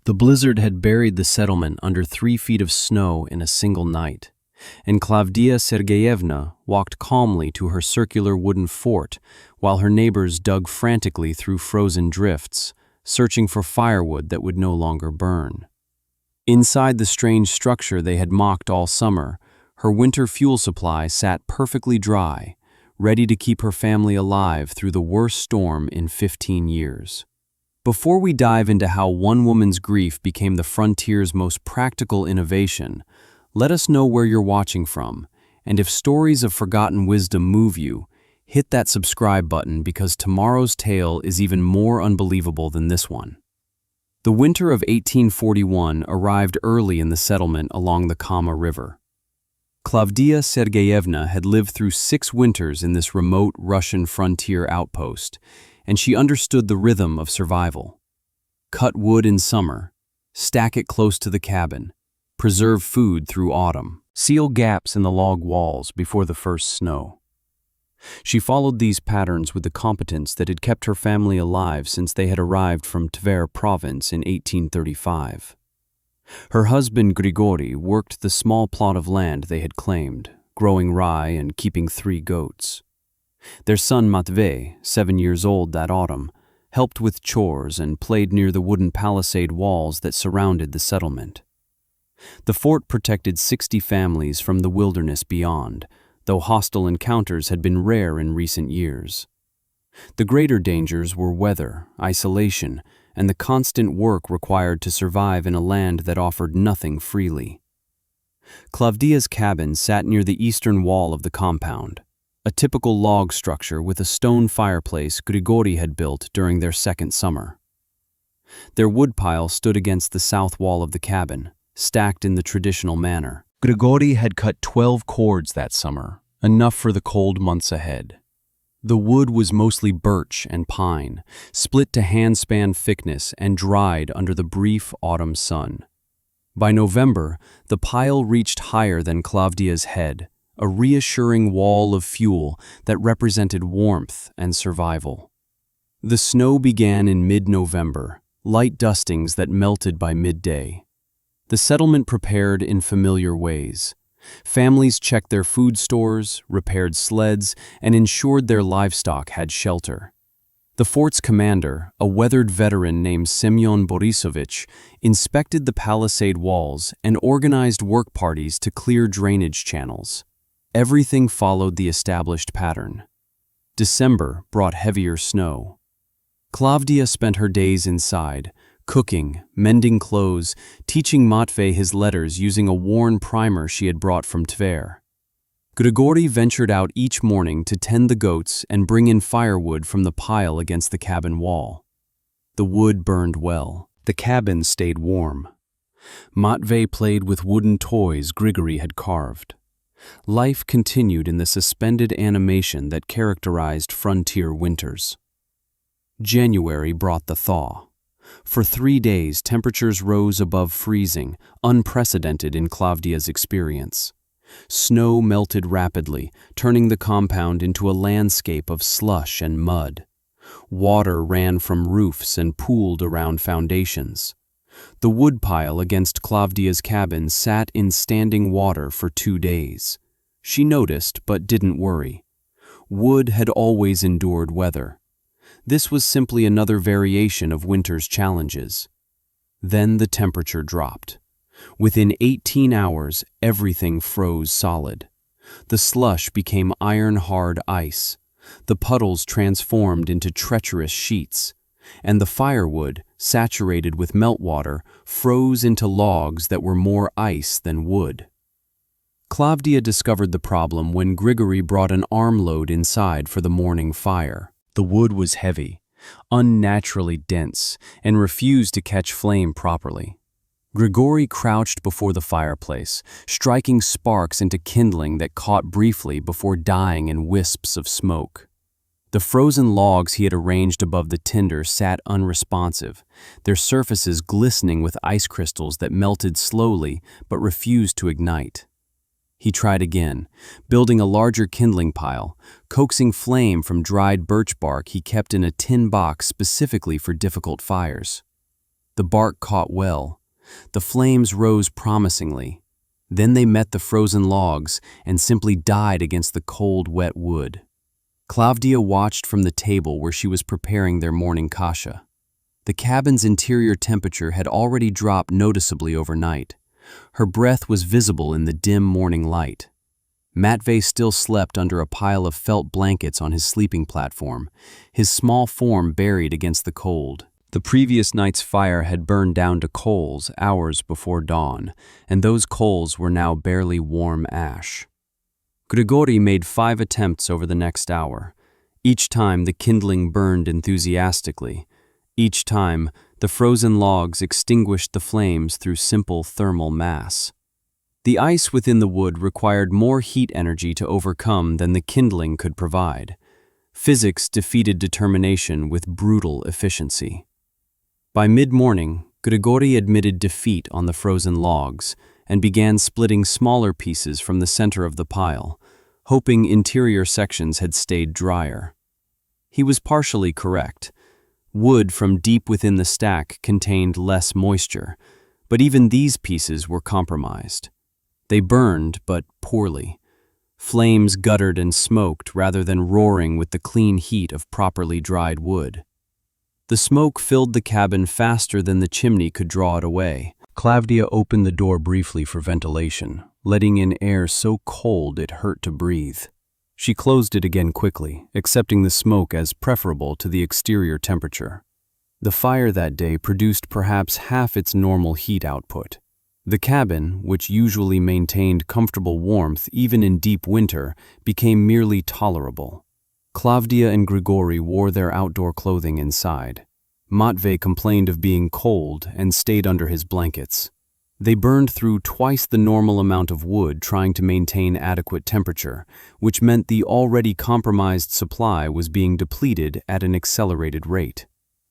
The blizzard had buried the settlement under 3 feet of snow in a single night, and Klavdia Sergeyevna walked calmly to her circular wooden fort while her neighbors dug frantically through frozen drifts, searching for firewood that would no longer burn. Inside the strange structure they had mocked all summer, her winter fuel supply sat perfectly dry, ready to keep her family alive through the worst storm in 15 years. Before we dive into how one woman's grief became the frontier's most practical innovation, let us know where you're watching from, and if stories of forgotten wisdom move you, hit that subscribe button because tomorrow's tale is even more unbelievable than this one. The winter of 1841 arrived early in the settlement along the Kama River. Klavdia Sergeyevna had lived through 6 winters in this remote Russian frontier outpost, and she understood the rhythm of survival. Cut wood in summer, stack it close to the cabin, preserve food through autumn, seal gaps in the log walls before the first snow. She followed these patterns with the competence that had kept her family alive since they had arrived from Tver province in 1835. Her husband Grigory worked the small plot of land they had claimed, growing rye and keeping 3 goats. Their son Matvey, 7 years old that autumn, helped with chores and played near the wooden palisade walls that surrounded the settlement. The fort protected 60 families from the wilderness beyond, though hostile encounters had been rare in recent years. The greater dangers were weather, isolation, and the constant work required to survive in a land that offered nothing freely. Klavdia's cabin sat near the eastern wall of the compound, a typical log structure with a stone fireplace Grigory had built during their second summer. Their woodpile stood against the south wall of the cabin, stacked in the traditional manner. Grigory had cut 12 cords that summer, enough for the cold months ahead. The wood was mostly birch and pine, split to handspan thickness and dried under the brief autumn sun. By November, the pile reached higher than Klavdia's head, a reassuring wall of fuel that represented warmth and survival. The snow began in mid-November, light dustings that melted by midday. The settlement prepared in familiar ways. Families checked their food stores, repaired sleds, and ensured their livestock had shelter. The fort's commander, a weathered veteran named Semyon Borisovich, inspected the palisade walls and organized work parties to clear drainage channels. Everything followed the established pattern. December brought heavier snow. Klavdia spent her days inside, cooking, mending clothes, teaching Matvey his letters using a worn primer she had brought from Tver. Grigory ventured out each morning to tend the goats and bring in firewood from the pile against the cabin wall. The wood burned well. The cabin stayed warm. Matvey played with wooden toys Grigory had carved. Life continued in the suspended animation that characterized frontier winters. January brought the thaw. For 3 days, temperatures rose above freezing, unprecedented in Klavdia's experience. Snow melted rapidly, turning the compound into a landscape of slush and mud. Water ran from roofs and pooled around foundations. The woodpile against Klavdia's cabin sat in standing water for 2 days. She noticed but didn't worry. Wood had always endured weather. This was simply another variation of winter's challenges. Then the temperature dropped. Within 18 hours, everything froze solid. The slush became iron-hard ice. The puddles transformed into treacherous sheets, and the firewood, saturated with meltwater, froze into logs that were more ice than wood. Klavdia discovered the problem when Grigory brought an armload inside for the morning fire. The wood was heavy, unnaturally dense, and refused to catch flame properly. Grigory crouched before the fireplace, striking sparks into kindling that caught briefly before dying in wisps of smoke. The frozen logs he had arranged above the tinder sat unresponsive, their surfaces glistening with ice crystals that melted slowly but refused to ignite. He tried again, building a larger kindling pile, coaxing flame from dried birch bark he kept in a tin box specifically for difficult fires. The bark caught well. The flames rose promisingly. Then they met the frozen logs and simply died against the cold, wet wood. Klavdia watched from the table where she was preparing their morning kasha. The cabin's interior temperature had already dropped noticeably overnight. Her breath was visible in the dim morning light. Matvey still slept under a pile of felt blankets on his sleeping platform, his small form buried against the cold. The previous night's fire had burned down to coals hours before dawn, and those coals were now barely warm ash. Grigori made 5 attempts over the next hour. Each time the kindling burned enthusiastically. Each time the frozen logs extinguished the flames through simple thermal mass. The ice within the wood required more heat energy to overcome than the kindling could provide. Physics defeated determination with brutal efficiency. By mid-morning, Grigori admitted defeat on the frozen logs and began splitting smaller pieces from the center of the pile, hoping interior sections had stayed drier. He was partially correct. Wood from deep within the stack contained less moisture, but even these pieces were compromised. They burned, but poorly. Flames guttered and smoked rather than roaring with the clean heat of properly dried wood. The smoke filled the cabin faster than the chimney could draw it away. Klavdia opened the door briefly for ventilation, letting in air so cold it hurt to breathe. She closed it again quickly, accepting the smoke as preferable to the exterior temperature. The fire that day produced perhaps half its normal heat output. The cabin, which usually maintained comfortable warmth even in deep winter, became merely tolerable. Klavdia and Grigori wore their outdoor clothing inside. Matvey complained of being cold and stayed under his blankets. They burned through twice the normal amount of wood trying to maintain adequate temperature, which meant the already compromised supply was being depleted at an accelerated rate.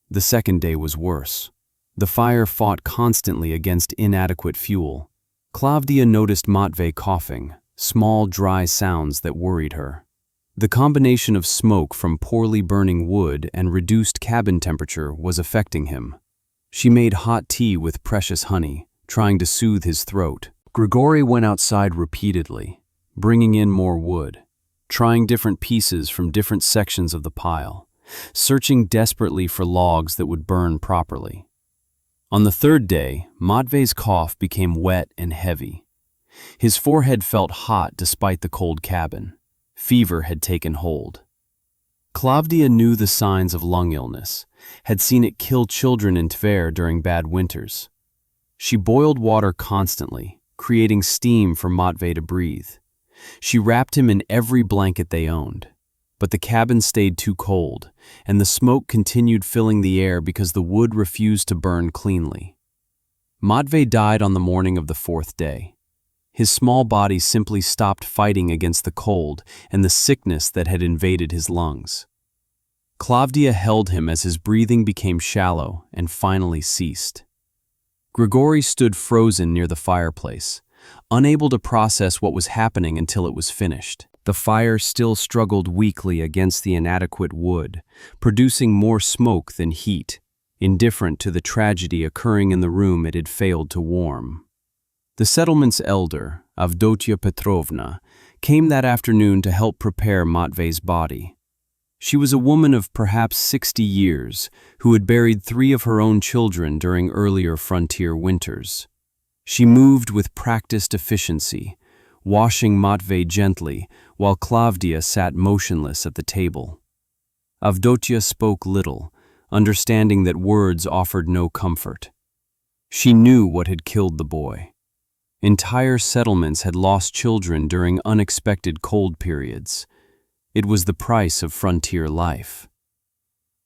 The second day was worse. The fire fought constantly against inadequate fuel. Klavdia noticed Matvey coughing, small dry sounds that worried her. The combination of smoke from poorly burning wood and reduced cabin temperature was affecting him. She made hot tea with precious honey, trying to soothe his throat. Grigori went outside repeatedly, bringing in more wood, trying different pieces from different sections of the pile, searching desperately for logs that would burn properly. On the third day, Matvey's cough became wet and heavy. His forehead felt hot despite the cold cabin. Fever had taken hold. Klavdia knew the signs of lung illness, had seen it kill children in Tver during bad winters. She boiled water constantly, creating steam for Matvey to breathe. She wrapped him in every blanket they owned. But the cabin stayed too cold, and the smoke continued filling the air because the wood refused to burn cleanly. Matvey died on the morning of the 4th day. His small body simply stopped fighting against the cold and the sickness that had invaded his lungs. Klavdia held him as his breathing became shallow and finally ceased. Grigori stood frozen near the fireplace, unable to process what was happening until it was finished. The fire still struggled weakly against the inadequate wood, producing more smoke than heat, indifferent to the tragedy occurring in the room it had failed to warm. The settlement's elder, Avdotia Petrovna, came that afternoon to help prepare Matvey's body. She was a woman of perhaps 60 years who had buried 3 of her own children during earlier frontier winters. She moved with practiced efficiency, washing Matvey gently while Klavdia sat motionless at the table. Avdotia spoke little, understanding that words offered no comfort. She knew what had killed the boy. Entire settlements had lost children during unexpected cold periods. It was the price of frontier life.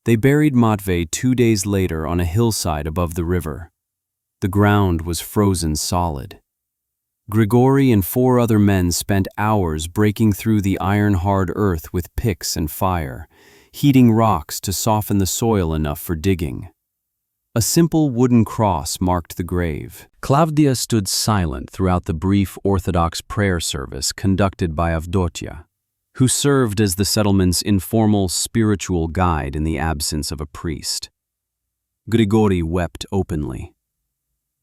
They buried Matvey 2 days later on a hillside above the river. The ground was frozen solid. Grigori and 4 other men spent hours breaking through the iron-hard earth with picks and fire, heating rocks to soften the soil enough for digging. A simple wooden cross marked the grave. Klavdia stood silent throughout the brief Orthodox prayer service conducted by Avdotia, who served as the settlement's informal spiritual guide in the absence of a priest. Grigori wept openly.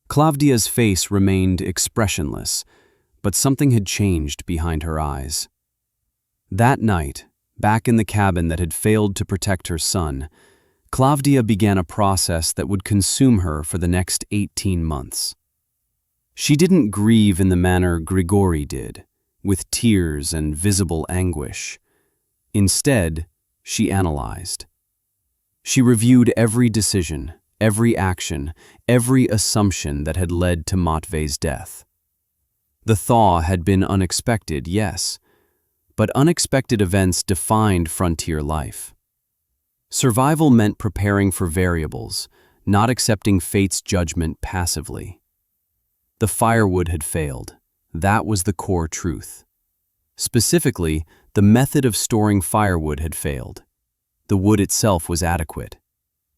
Klavdia's face remained expressionless, but something had changed behind her eyes. That night, back in the cabin that had failed to protect her son, Klavdia began a process that would consume her for the next 18 months. She didn't grieve in the manner Grigori did, with tears and visible anguish. Instead, she analyzed. She reviewed every decision, every action, every assumption that had led to Matvei's death. The thaw had been unexpected, yes, but unexpected events defined frontier life. Survival meant preparing for variables, not accepting fate's judgment passively. The firewood had failed. That was the core truth. Specifically, the method of storing firewood had failed. The wood itself was adequate.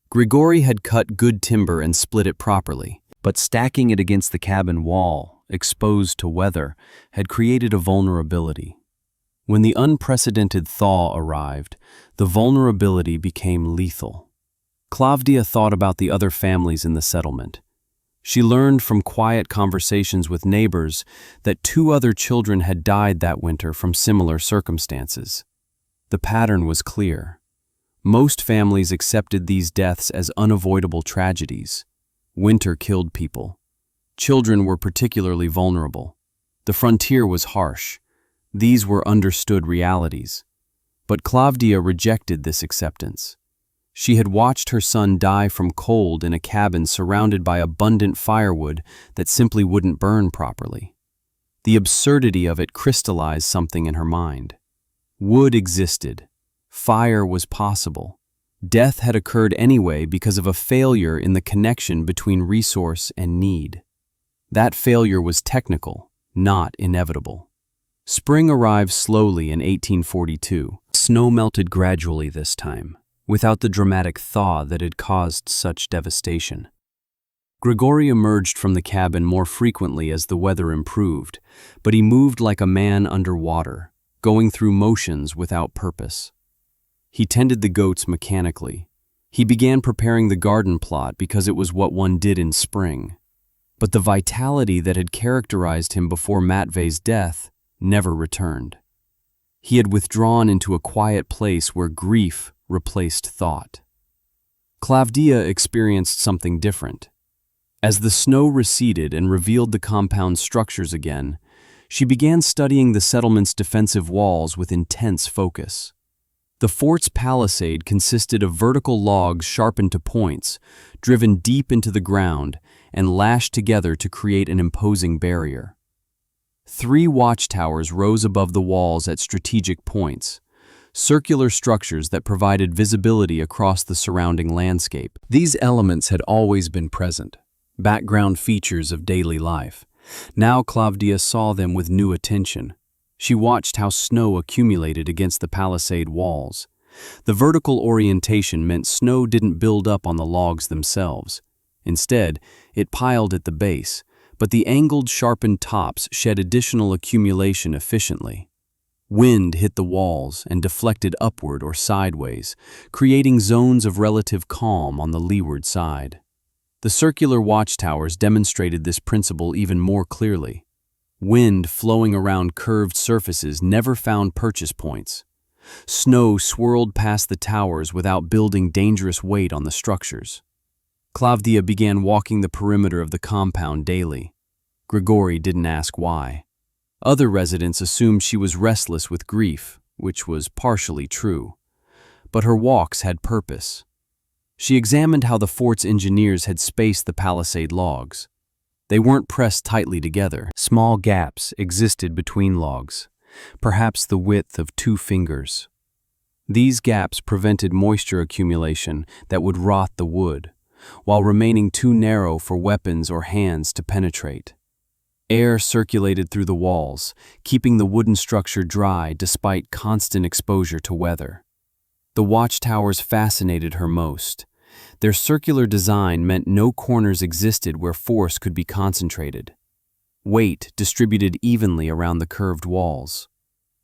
Grigori had cut good timber and split it properly, but stacking it against the cabin wall, exposed to weather, had created a vulnerability. When the unprecedented thaw arrived, the vulnerability became lethal. Klavdia thought about the other families in the settlement. She learned from quiet conversations with neighbors that 2 other children had died that winter from similar circumstances. The pattern was clear. Most families accepted these deaths as unavoidable tragedies. Winter killed people. Children were particularly vulnerable. The frontier was harsh. These were understood realities. But Klavdia rejected this acceptance. She had watched her son die from cold in a cabin surrounded by abundant firewood that simply wouldn't burn properly. The absurdity of it crystallized something in her mind. Wood existed. Fire was possible. Death had occurred anyway because of a failure in the connection between resource and need. That failure was technical, not inevitable. Spring arrived slowly in 1842. Snow melted gradually this time, without the dramatic thaw that had caused such devastation. Grigori emerged from the cabin more frequently as the weather improved, but he moved like a man underwater, going through motions without purpose. He tended the goats mechanically. He began preparing the garden plot because it was what one did in spring. But the vitality that had characterized him before Matvei's death never returned. He had withdrawn into a quiet place where grief replaced thought. Klavdia experienced something different. As the snow receded and revealed the compound's structures again, she began studying the settlement's defensive walls with intense focus. The fort's palisade consisted of vertical logs sharpened to points, driven deep into the ground, and lashed together to create an imposing barrier. 3 watchtowers rose above the walls at strategic points, circular structures that provided visibility across the surrounding landscape. These elements had always been present, background features of daily life. Now Klavdia saw them with new attention. She watched how snow accumulated against the palisade walls. The vertical orientation meant snow didn't build up on the logs themselves. Instead, it piled at the base, but the angled, sharpened tops shed additional accumulation efficiently. Wind hit the walls and deflected upward or sideways, creating zones of relative calm on the leeward side. The circular watchtowers demonstrated this principle even more clearly. Wind flowing around curved surfaces never found purchase points. Snow swirled past the towers without building dangerous weight on the structures. Klavdia began walking the perimeter of the compound daily. Grigori didn't ask why. Other residents assumed she was restless with grief, which was partially true. But her walks had purpose. She examined how the fort's engineers had spaced the palisade logs. They weren't pressed tightly together. Small gaps existed between logs, perhaps the width of 2 fingers. These gaps prevented moisture accumulation that would rot the wood, while remaining too narrow for weapons or hands to penetrate. Air circulated through the walls, keeping the wooden structure dry despite constant exposure to weather. The watchtowers fascinated her most. Their circular design meant no corners existed where force could be concentrated. Weight distributed evenly around the curved walls.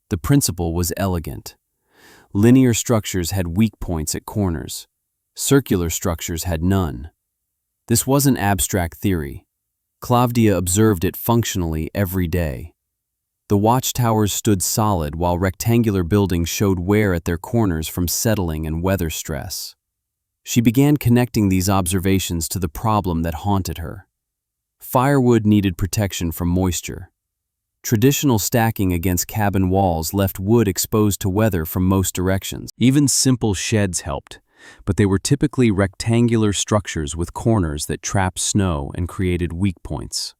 The principle was elegant. Linear structures had weak points at corners. Circular structures had none. This wasn't abstract theory. Klavdia observed it functionally every day. The watchtowers stood solid while rectangular buildings showed wear at their corners from settling and weather stress. She began connecting these observations to the problem that haunted her. Firewood needed protection from moisture. Traditional stacking against cabin walls left wood exposed to weather from most directions. Even simple sheds helped, but they were typically rectangular structures with corners that trapped snow and created weak points.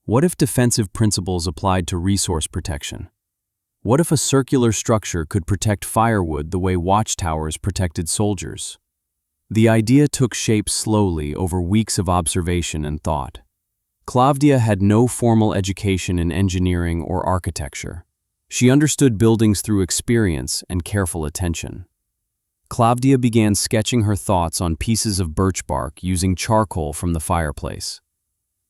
What if defensive principles applied to resource protection? What if a circular structure could protect firewood the way watchtowers protected soldiers? The idea took shape slowly over weeks of observation and thought. Klavdia had no formal education in engineering or architecture. She understood buildings through experience and careful attention. Klavdia began sketching her thoughts on pieces of birch bark using charcoal from the fireplace.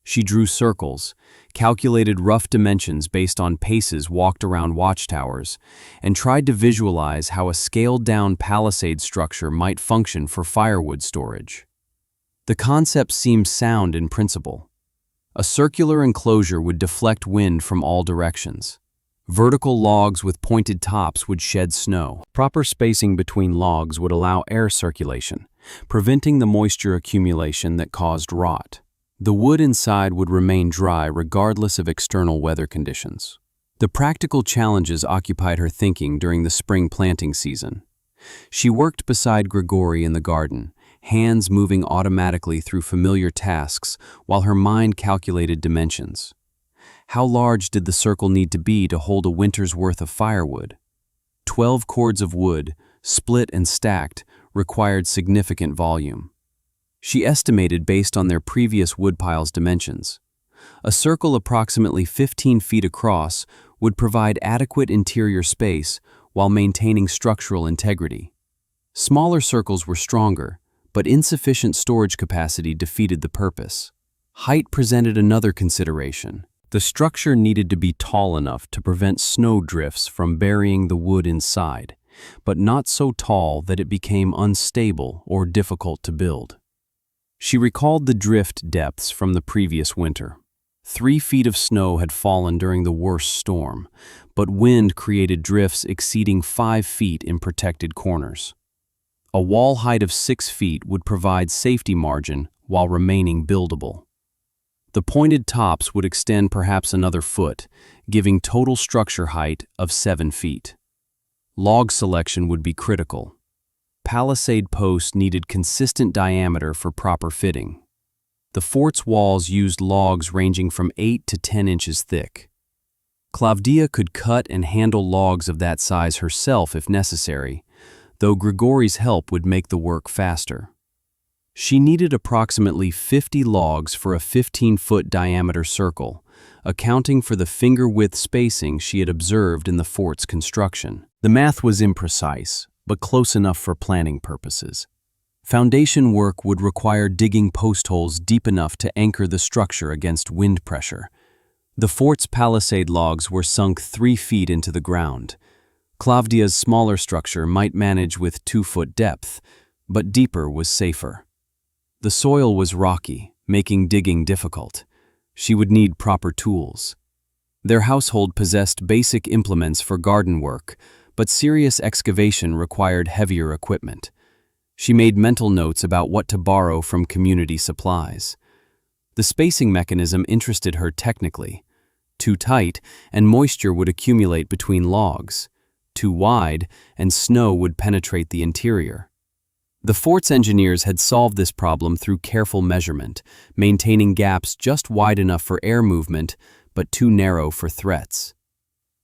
She drew circles, calculated rough dimensions based on paces walked around watchtowers, and tried to visualize how a scaled-down palisade structure might function for firewood storage. The concept seemed sound in principle. A circular enclosure would deflect wind from all directions. Vertical logs with pointed tops would shed snow. Proper spacing between logs would allow air circulation, preventing the moisture accumulation that caused rot. The wood inside would remain dry regardless of external weather conditions. The practical challenges occupied her thinking during the spring planting season. She worked beside Grigori in the garden, hands moving automatically through familiar tasks while her mind calculated dimensions. How large did the circle need to be to hold a winter's worth of firewood? 12 cords of wood, split and stacked, required significant volume. She estimated based on their previous woodpile's dimensions. A circle approximately 15 feet across would provide adequate interior space while maintaining structural integrity. Smaller circles were stronger, but insufficient storage capacity defeated the purpose. Height presented another consideration. The structure needed to be tall enough to prevent snow drifts from burying the wood inside, but not so tall that it became unstable or difficult to build. She recalled the drift depths from the previous winter. 3 feet of snow had fallen during the worst storm, but wind created drifts exceeding 5 feet in protected corners. A wall height of 6 feet would provide safety margin while remaining buildable. The pointed tops would extend perhaps another foot, giving total structure height of 7 feet. Log selection would be critical. Palisade posts needed consistent diameter for proper fitting. The fort's walls used logs ranging from 8 to 10 inches thick. Klavdia could cut and handle logs of that size herself if necessary, though Grigori's help would make the work faster. She needed approximately 50 logs for a 15-foot diameter circle, accounting for the finger-width spacing she had observed in the fort's construction. The math was imprecise, but close enough for planning purposes. Foundation work would require digging post holes deep enough to anchor the structure against wind pressure. The fort's palisade logs were sunk 3 feet into the ground. Klavdia's smaller structure might manage with 2-foot depth, but deeper was safer. The soil was rocky, making digging difficult. She would need proper tools. Their household possessed basic implements for garden work, but serious excavation required heavier equipment. She made mental notes about what to borrow from community supplies. The spacing mechanism interested her technically. Too tight, and moisture would accumulate between logs. Too wide, and snow would penetrate the interior. The fort's engineers had solved this problem through careful measurement, maintaining gaps just wide enough for air movement, but too narrow for threats.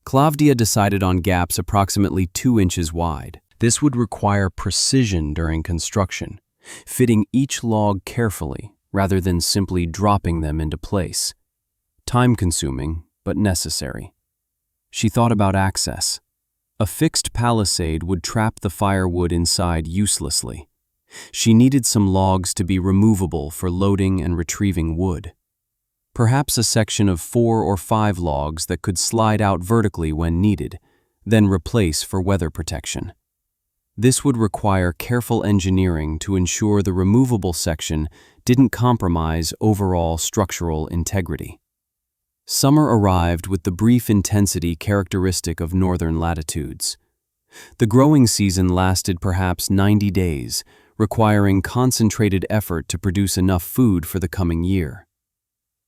Klavdia decided on gaps approximately 2 inches wide. This would require precision during construction, fitting each log carefully rather than simply dropping them into place. Time-consuming, but necessary. She thought about access. A fixed palisade would trap the firewood inside uselessly. She needed some logs to be removable for loading and retrieving wood. Perhaps a section of 4 or 5 logs that could slide out vertically when needed, then replace for weather protection. This would require careful engineering to ensure the removable section didn't compromise overall structural integrity. Summer arrived with the brief intensity characteristic of northern latitudes. The growing season lasted perhaps 90 days, requiring concentrated effort to produce enough food for the coming year.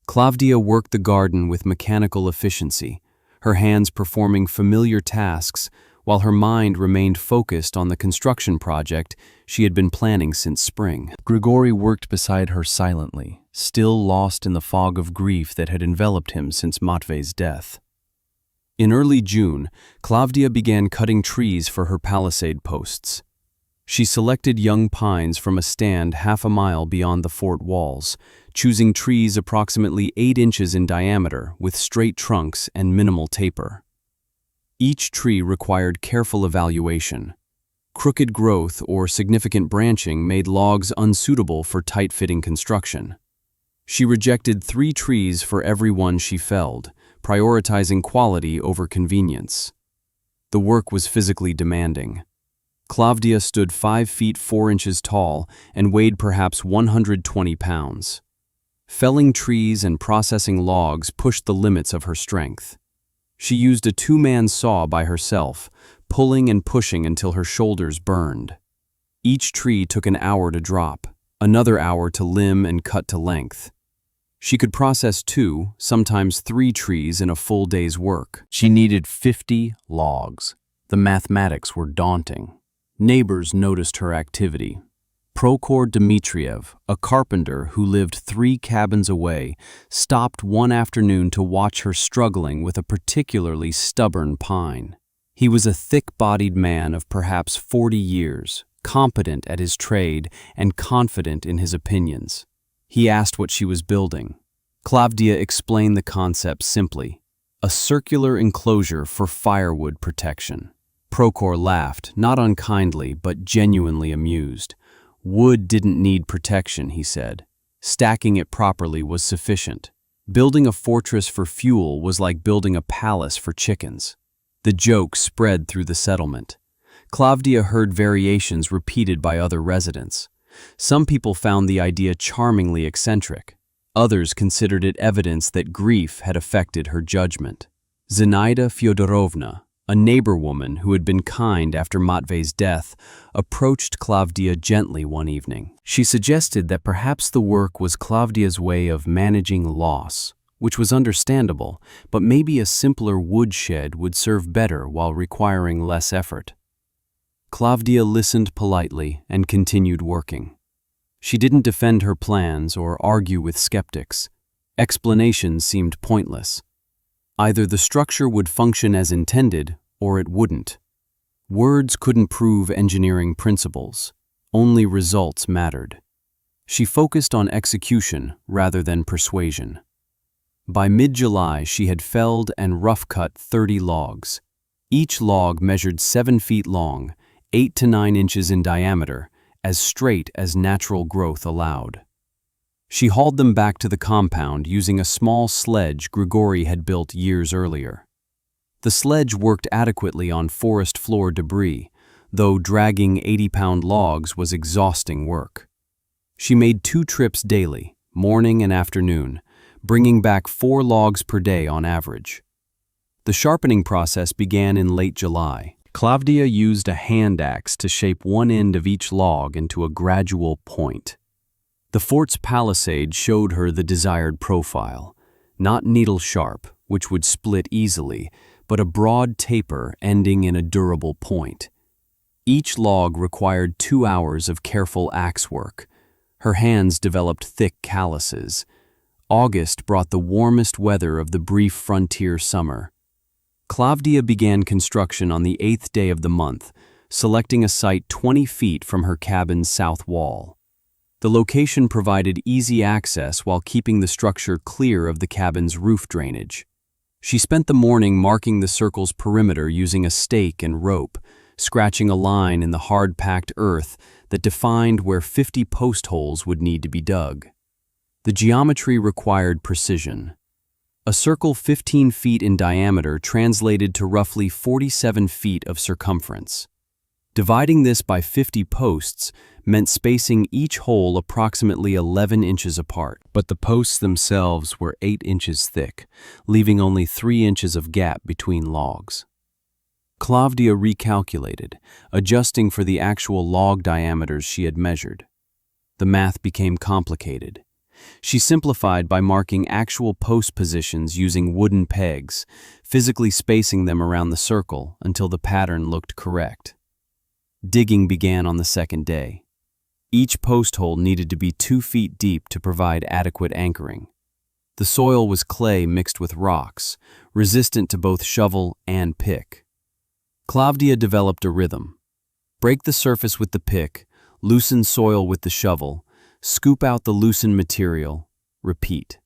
Klavdia worked the garden with mechanical efficiency, her hands performing familiar tasks while her mind remained focused on the construction project she had been planning since spring. Grigori worked beside her silently, still lost in the fog of grief that had enveloped him since Matvei's death. In early June, Klavdia began cutting trees for her palisade posts. She selected young pines from a stand half a mile beyond the fort walls, choosing trees approximately 8 inches in diameter with straight trunks and minimal taper. Each tree required careful evaluation. Crooked growth or significant branching made logs unsuitable for tight-fitting construction. She rejected 3 trees for every one she felled, prioritizing quality over convenience. The work was physically demanding. Klavdia stood 5 feet 4 inches tall and weighed perhaps 120 pounds. Felling trees and processing logs pushed the limits of her strength. She used a 2-man saw by herself, pulling and pushing until her shoulders burned. Each tree took an hour to drop, another hour to limb and cut to length. She could process 2, sometimes 3 trees in a full day's work. She needed 50 logs. The mathematics were daunting. Neighbors noticed her activity. Prokhor Dmitriev, a carpenter who lived 3 cabins away, stopped one afternoon to watch her struggling with a particularly stubborn pine. He was a thick-bodied man of perhaps 40 years, competent at his trade and confident in his opinions. He asked what she was building. Klavdia explained the concept simply: a circular enclosure for firewood protection. Prokhor laughed, not unkindly but genuinely amused. Wood didn't need protection, he said. Stacking it properly was sufficient. Building a fortress for fuel was like building a palace for chickens. The joke spread through the settlement. Klavdia heard variations repeated by other residents. Some people found the idea charmingly eccentric. Others considered it evidence that grief had affected her judgment. Zinaida Fyodorovna, a neighbor woman who had been kind after Matvei's death, approached Klavdia gently one evening. She suggested that perhaps the work was Klavdia's way of managing loss, which was understandable, but maybe a simpler woodshed would serve better while requiring less effort. Klavdia listened politely and continued working. She didn't defend her plans or argue with skeptics. Explanations seemed pointless. Either the structure would function as intended, or it wouldn't. Words couldn't prove engineering principles. Only results mattered. She focused on execution rather than persuasion. By mid-July, she had felled and rough-cut 30 logs. Each log measured 7 feet long, 8 to 9 inches in diameter, as straight as natural growth allowed. She hauled them back to the compound using a small sledge Grigori had built years earlier. The sledge worked adequately on forest floor debris, though dragging 80-pound logs was exhausting work. She made 2 trips daily, morning and afternoon, bringing back 4 logs per day on average. The sharpening process began in late July. Klavdia used a hand axe to shape one end of each log into a gradual point. The fort's palisade showed her the desired profile, not needle-sharp, which would split easily, but a broad taper ending in a durable point. Each log required 2 hours of careful axe work. Her hands developed thick calluses. August brought the warmest weather of the brief frontier summer. Klavdia began construction on the 8th day of the month, selecting a site 20 feet from her cabin's south wall. The location provided easy access while keeping the structure clear of the cabin's roof drainage. She spent the morning marking the circle's perimeter using a stake and rope, scratching a line in the hard-packed earth that defined where 50 post holes would need to be dug. The geometry required precision. A circle 15 feet in diameter translated to roughly 47 feet of circumference. Dividing this by 50 posts meant spacing each hole approximately 11 inches apart, but the posts themselves were 8 inches thick, leaving only 3 inches of gap between logs. Klavdia recalculated, adjusting for the actual log diameters she had measured. The math became complicated. She simplified by marking actual post positions using wooden pegs, physically spacing them around the circle until the pattern looked correct. Digging began on the second day. Each post hole needed to be 2 feet deep to provide adequate anchoring. The soil was clay mixed with rocks, resistant to both shovel and pick. Klavdia developed a rhythm. Break the surface with the pick, loosen soil with the shovel, scoop out the loosened material, repeat.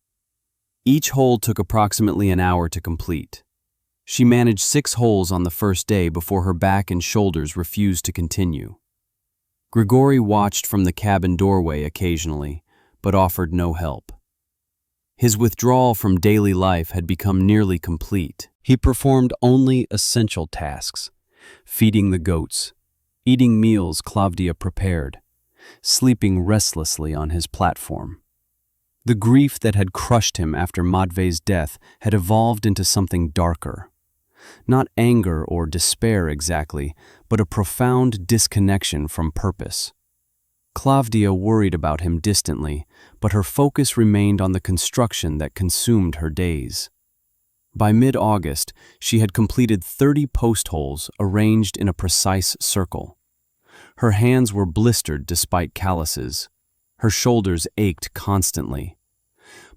Each hole took approximately an hour to complete. She managed 6 holes on the first day before her back and shoulders refused to continue. Grigory watched from the cabin doorway occasionally, but offered no help. His withdrawal from daily life had become nearly complete. He performed only essential tasks: feeding the goats, eating meals Klavdia prepared, sleeping restlessly on his platform. The grief that had crushed him after Matvei's death had evolved into something darker. Not anger or despair exactly, but a profound disconnection from purpose. Klavdia worried about him distantly, but her focus remained on the construction that consumed her days. By mid-August, she had completed 30 post holes arranged in a precise circle. Her hands were blistered despite calluses. Her shoulders ached constantly.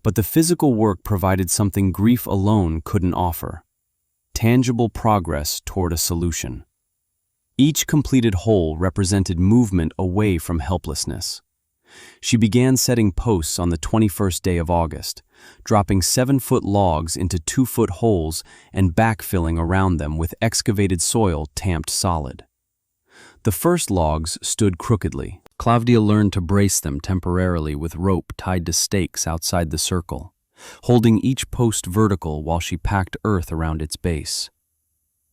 But the physical work provided something grief alone couldn't offer: tangible progress toward a solution. Each completed hole represented movement away from helplessness. She began setting posts on the 21st day of August, dropping 7-foot logs into 2-foot holes and backfilling around them with excavated soil tamped solid. The first logs stood crookedly. Klavdia learned to brace them temporarily with rope tied to stakes outside the circle, holding each post vertical while she packed earth around its base.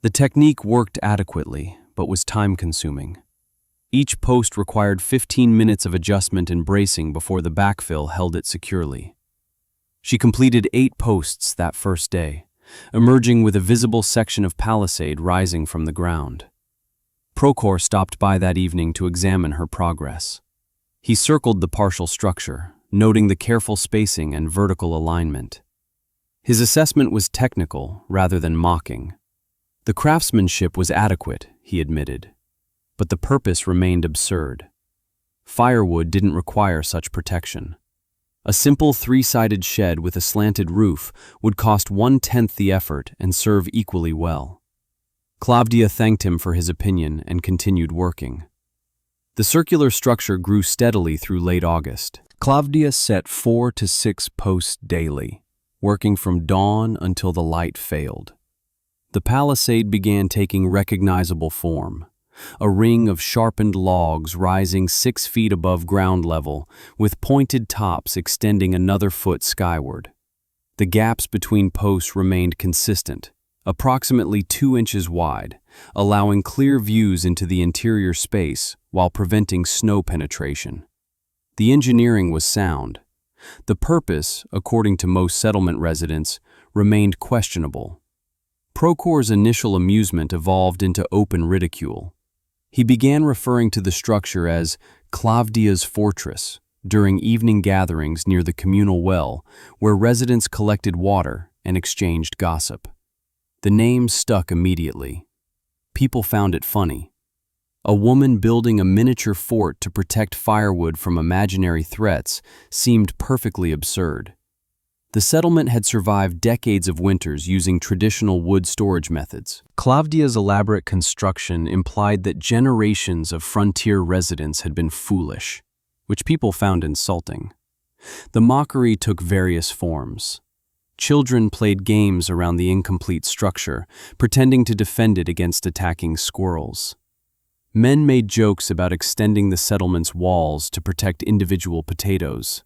The technique worked adequately, but was time-consuming. Each post required 15 minutes of adjustment and bracing before the backfill held it securely. She completed 8 posts that first day, emerging with a visible section of palisade rising from the ground. Prokhor stopped by that evening to examine her progress. He circled the partial structure, noting the careful spacing and vertical alignment. His assessment was technical rather than mocking. The craftsmanship was adequate, he admitted, but the purpose remained absurd. Firewood didn't require such protection. A simple 3-sided shed with a slanted roof would cost 1/10 the effort and serve equally well. Klavdia thanked him for his opinion and continued working. The circular structure grew steadily through late August. Klavdia set 4 to 6 posts daily, working from dawn until the light failed. The palisade began taking recognizable form, a ring of sharpened logs rising 6 feet above ground level, with pointed tops extending another foot skyward. The gaps between posts remained consistent, approximately 2 inches wide, allowing clear views into the interior space while preventing snow penetration. The engineering was sound. The purpose, according to most settlement residents, remained questionable. Prokhor's initial amusement evolved into open ridicule. He began referring to the structure as Klavdia's Fortress during evening gatherings near the communal well, where residents collected water and exchanged gossip. The name stuck immediately. People found it funny. A woman building a miniature fort to protect Firewood from imaginary threats seemed perfectly absurd. The settlement had survived decades of winters using traditional wood storage methods. Klavdia's elaborate construction implied that generations of frontier residents had been foolish, which people found insulting. The mockery took various forms. Children played games around the incomplete structure, pretending to defend it against attacking squirrels. Men made jokes about extending the settlement's walls to protect individual potatoes.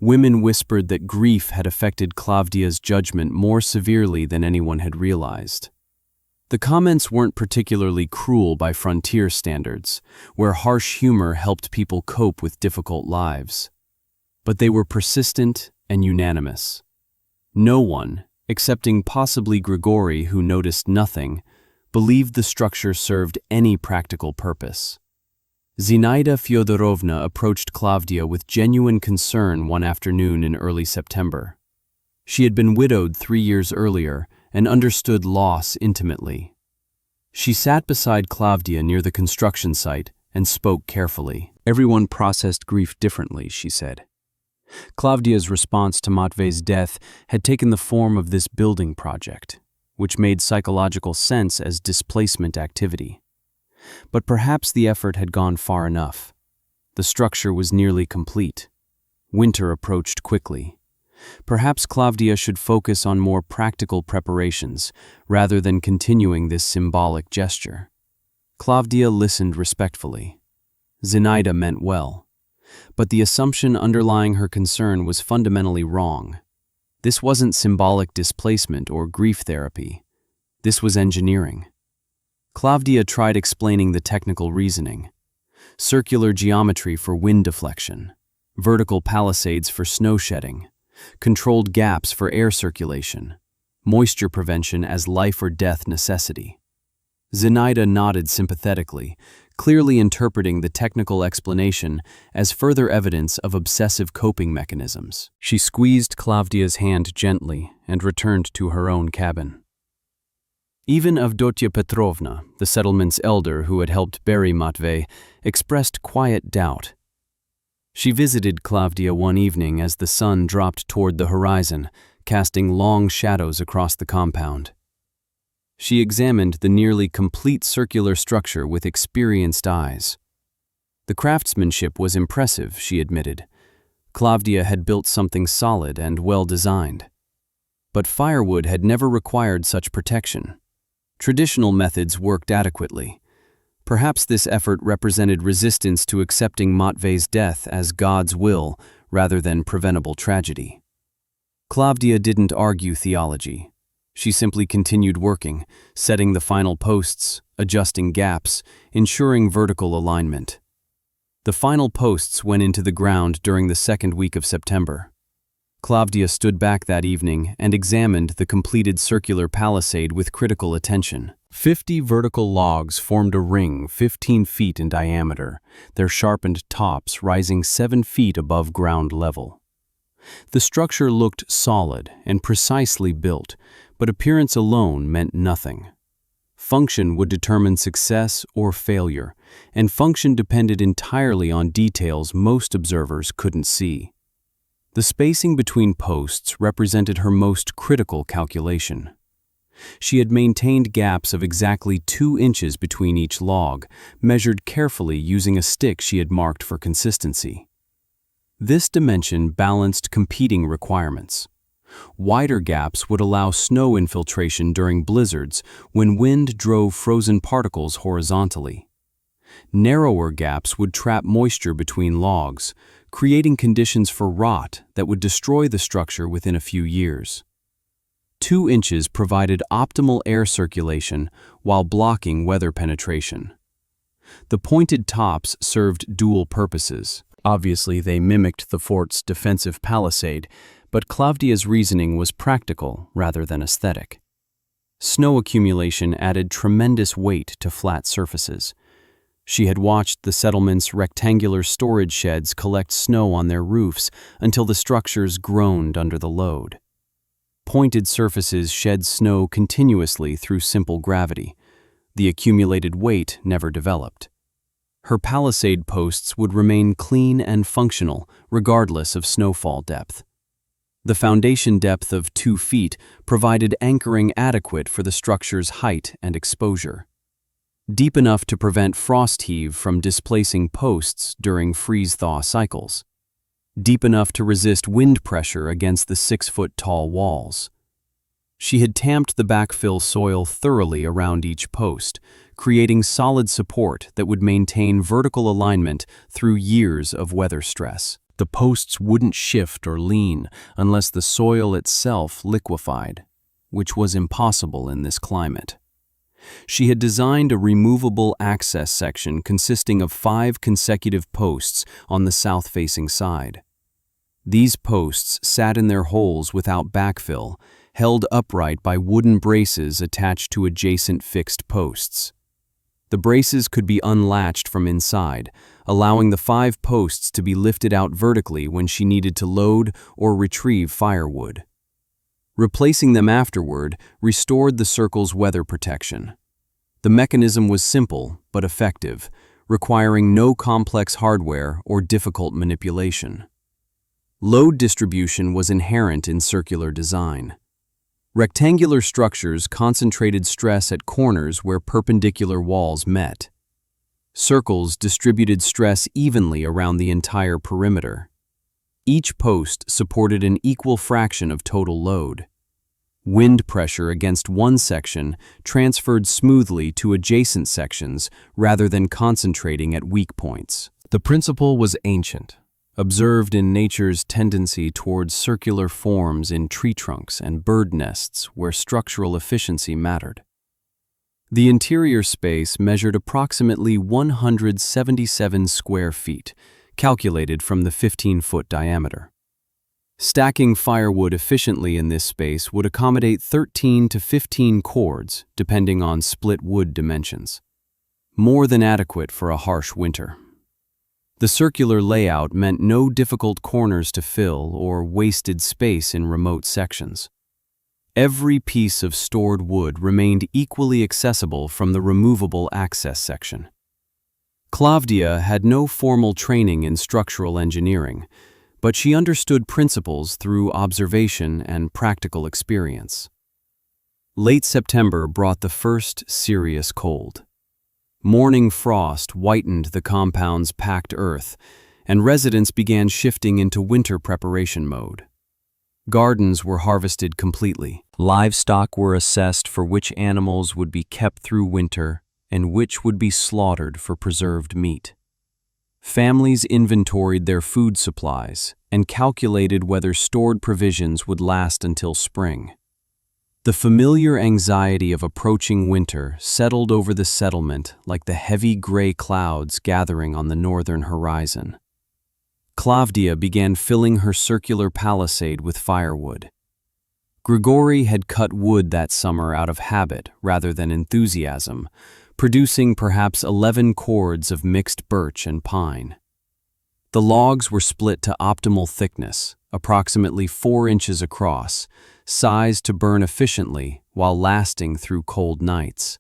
Women whispered that grief had affected Klavdia's judgment more severely than anyone had realized. The comments weren't particularly cruel by frontier standards, where harsh humor helped people cope with difficult lives. But they were persistent and unanimous. No one, excepting possibly Grigori, who noticed nothing, believed the structure served any practical purpose. Zinaida Fyodorovna approached Klavdia with genuine concern one afternoon in early September. She had been widowed 3 years earlier and understood loss intimately. She sat beside Klavdia near the construction site and spoke carefully. Everyone processed grief differently, she said. Klavdia's response to Matvei's death had taken the form of this building project, which made psychological sense as displacement activity. But perhaps the effort had gone far enough. The structure was nearly complete. Winter approached quickly. Perhaps Klavdia should focus on more practical preparations rather than continuing this symbolic gesture. Klavdia listened respectfully. Zinaida meant well, but the assumption underlying her concern was fundamentally wrong. This wasn't symbolic displacement or grief therapy. This was engineering. Klavdia tried explaining the technical reasoning. Circular geometry for wind deflection, vertical palisades for snow shedding, controlled gaps for air circulation, moisture prevention as life or death necessity. Zinaida nodded sympathetically, clearly interpreting the technical explanation as further evidence of obsessive coping mechanisms. She squeezed Klavdia's hand gently and returned to her own cabin. Even Avdotya Petrovna, the settlement's elder who had helped bury Matvei, expressed quiet doubt. She visited Klavdia one evening as the sun dropped toward the horizon, casting long shadows across the compound. She examined the nearly complete circular structure with experienced eyes. The craftsmanship was impressive, she admitted. Klavdia had built something solid and well-designed. But firewood had never required such protection. Traditional methods worked adequately. Perhaps this effort represented resistance to accepting Matvei's death as God's will rather than preventable tragedy. Klavdia didn't argue theology. She simply continued working, setting the final posts, adjusting gaps, ensuring vertical alignment. The final posts went into the ground during the second week of September. Klavdia stood back that evening and examined the completed circular palisade with critical attention. 50 vertical logs formed a ring 15 feet in diameter, their sharpened tops rising 7 feet above ground level. The structure looked solid and precisely built, but appearance alone meant nothing. Function would determine success or failure, and function depended entirely on details most observers couldn't see. The spacing between posts represented her most critical calculation. She had maintained gaps of exactly 2 inches between each log, measured carefully using a stick she had marked for consistency. This dimension balanced competing requirements. Wider gaps would allow snow infiltration during blizzards when wind drove frozen particles horizontally. Narrower gaps would trap moisture between logs, creating conditions for rot that would destroy the structure within a few years. 2 inches provided optimal air circulation while blocking weather penetration. The pointed tops served dual purposes. Obviously, they mimicked the fort's defensive palisade, but Klavdia's reasoning was practical rather than aesthetic. Snow accumulation added tremendous weight to flat surfaces. She had watched the settlement's rectangular storage sheds collect snow on their roofs until the structures groaned under the load. Pointed surfaces shed snow continuously through simple gravity. The accumulated weight never developed. Her palisade posts would remain clean and functional regardless of snowfall depth. The foundation depth of 2 feet provided anchoring adequate for the structure's height and exposure. Deep enough to prevent frost heave from displacing posts during freeze-thaw cycles. Deep enough to resist wind pressure against the 6-foot-tall walls. She had tamped the backfill soil thoroughly around each post, creating solid support that would maintain vertical alignment through years of weather stress. The posts wouldn't shift or lean unless the soil itself liquefied, which was impossible in this climate. She had designed a removable access section consisting of 5 consecutive posts on the south-facing side. These posts sat in their holes without backfill, held upright by wooden braces attached to adjacent fixed posts. The braces could be unlatched from inside, allowing the 5 posts to be lifted out vertically when she needed to load or retrieve firewood. Replacing them afterward restored the circle's weather protection. The mechanism was simple but effective, requiring no complex hardware or difficult manipulation. Load distribution was inherent in circular design. Rectangular structures concentrated stress at corners where perpendicular walls met. Circles distributed stress evenly around the entire perimeter. Each post supported an equal fraction of total load. Wind pressure against one section transferred smoothly to adjacent sections rather than concentrating at weak points. The principle was ancient, observed in nature's tendency towards circular forms in tree trunks and bird nests where structural efficiency mattered. The interior space measured approximately 177 square feet, calculated from the 15-foot diameter. Stacking firewood efficiently in this space would accommodate 13 to 15 cords, depending on split wood dimensions. More than adequate for a harsh winter. The circular layout meant no difficult corners to fill or wasted space in remote sections. Every piece of stored wood remained equally accessible from the removable access section. Klavdia had no formal training in structural engineering, but she understood principles through observation and practical experience. Late September brought the first serious cold. Morning frost whitened the compound's packed earth, and residents began shifting into winter preparation mode. Gardens were harvested completely. Livestock were assessed for which animals would be kept through winter and which would be slaughtered for preserved meat. Families inventoried their food supplies and calculated whether stored provisions would last until spring. The familiar anxiety of approaching winter settled over the settlement like the heavy gray clouds gathering on the northern horizon. Klavdia began filling her circular palisade with firewood. Grigori had cut wood that summer out of habit rather than enthusiasm, producing perhaps 11 cords of mixed birch and pine. The logs were split to optimal thickness, approximately 4 inches across, sized to burn efficiently while lasting through cold nights.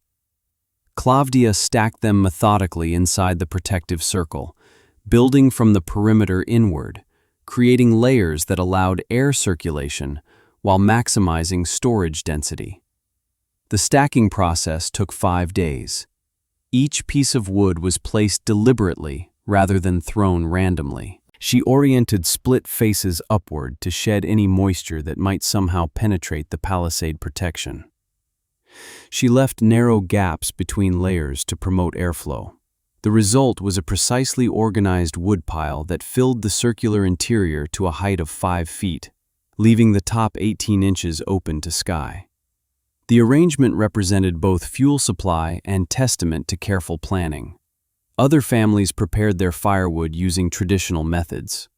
Klavdia stacked them methodically inside the protective circle, building from the perimeter inward, creating layers that allowed air circulation while maximizing storage density. The stacking process took 5 days. Each piece of wood was placed deliberately rather than thrown randomly. She oriented split faces upward to shed any moisture that might somehow penetrate the palisade protection. She left narrow gaps between layers to promote airflow. The result was a precisely organized woodpile that filled the circular interior to a height of 5 feet, leaving the top 18 inches open to sky. The arrangement represented both fuel supply and testament to careful planning. Other families prepared their firewood using traditional methods.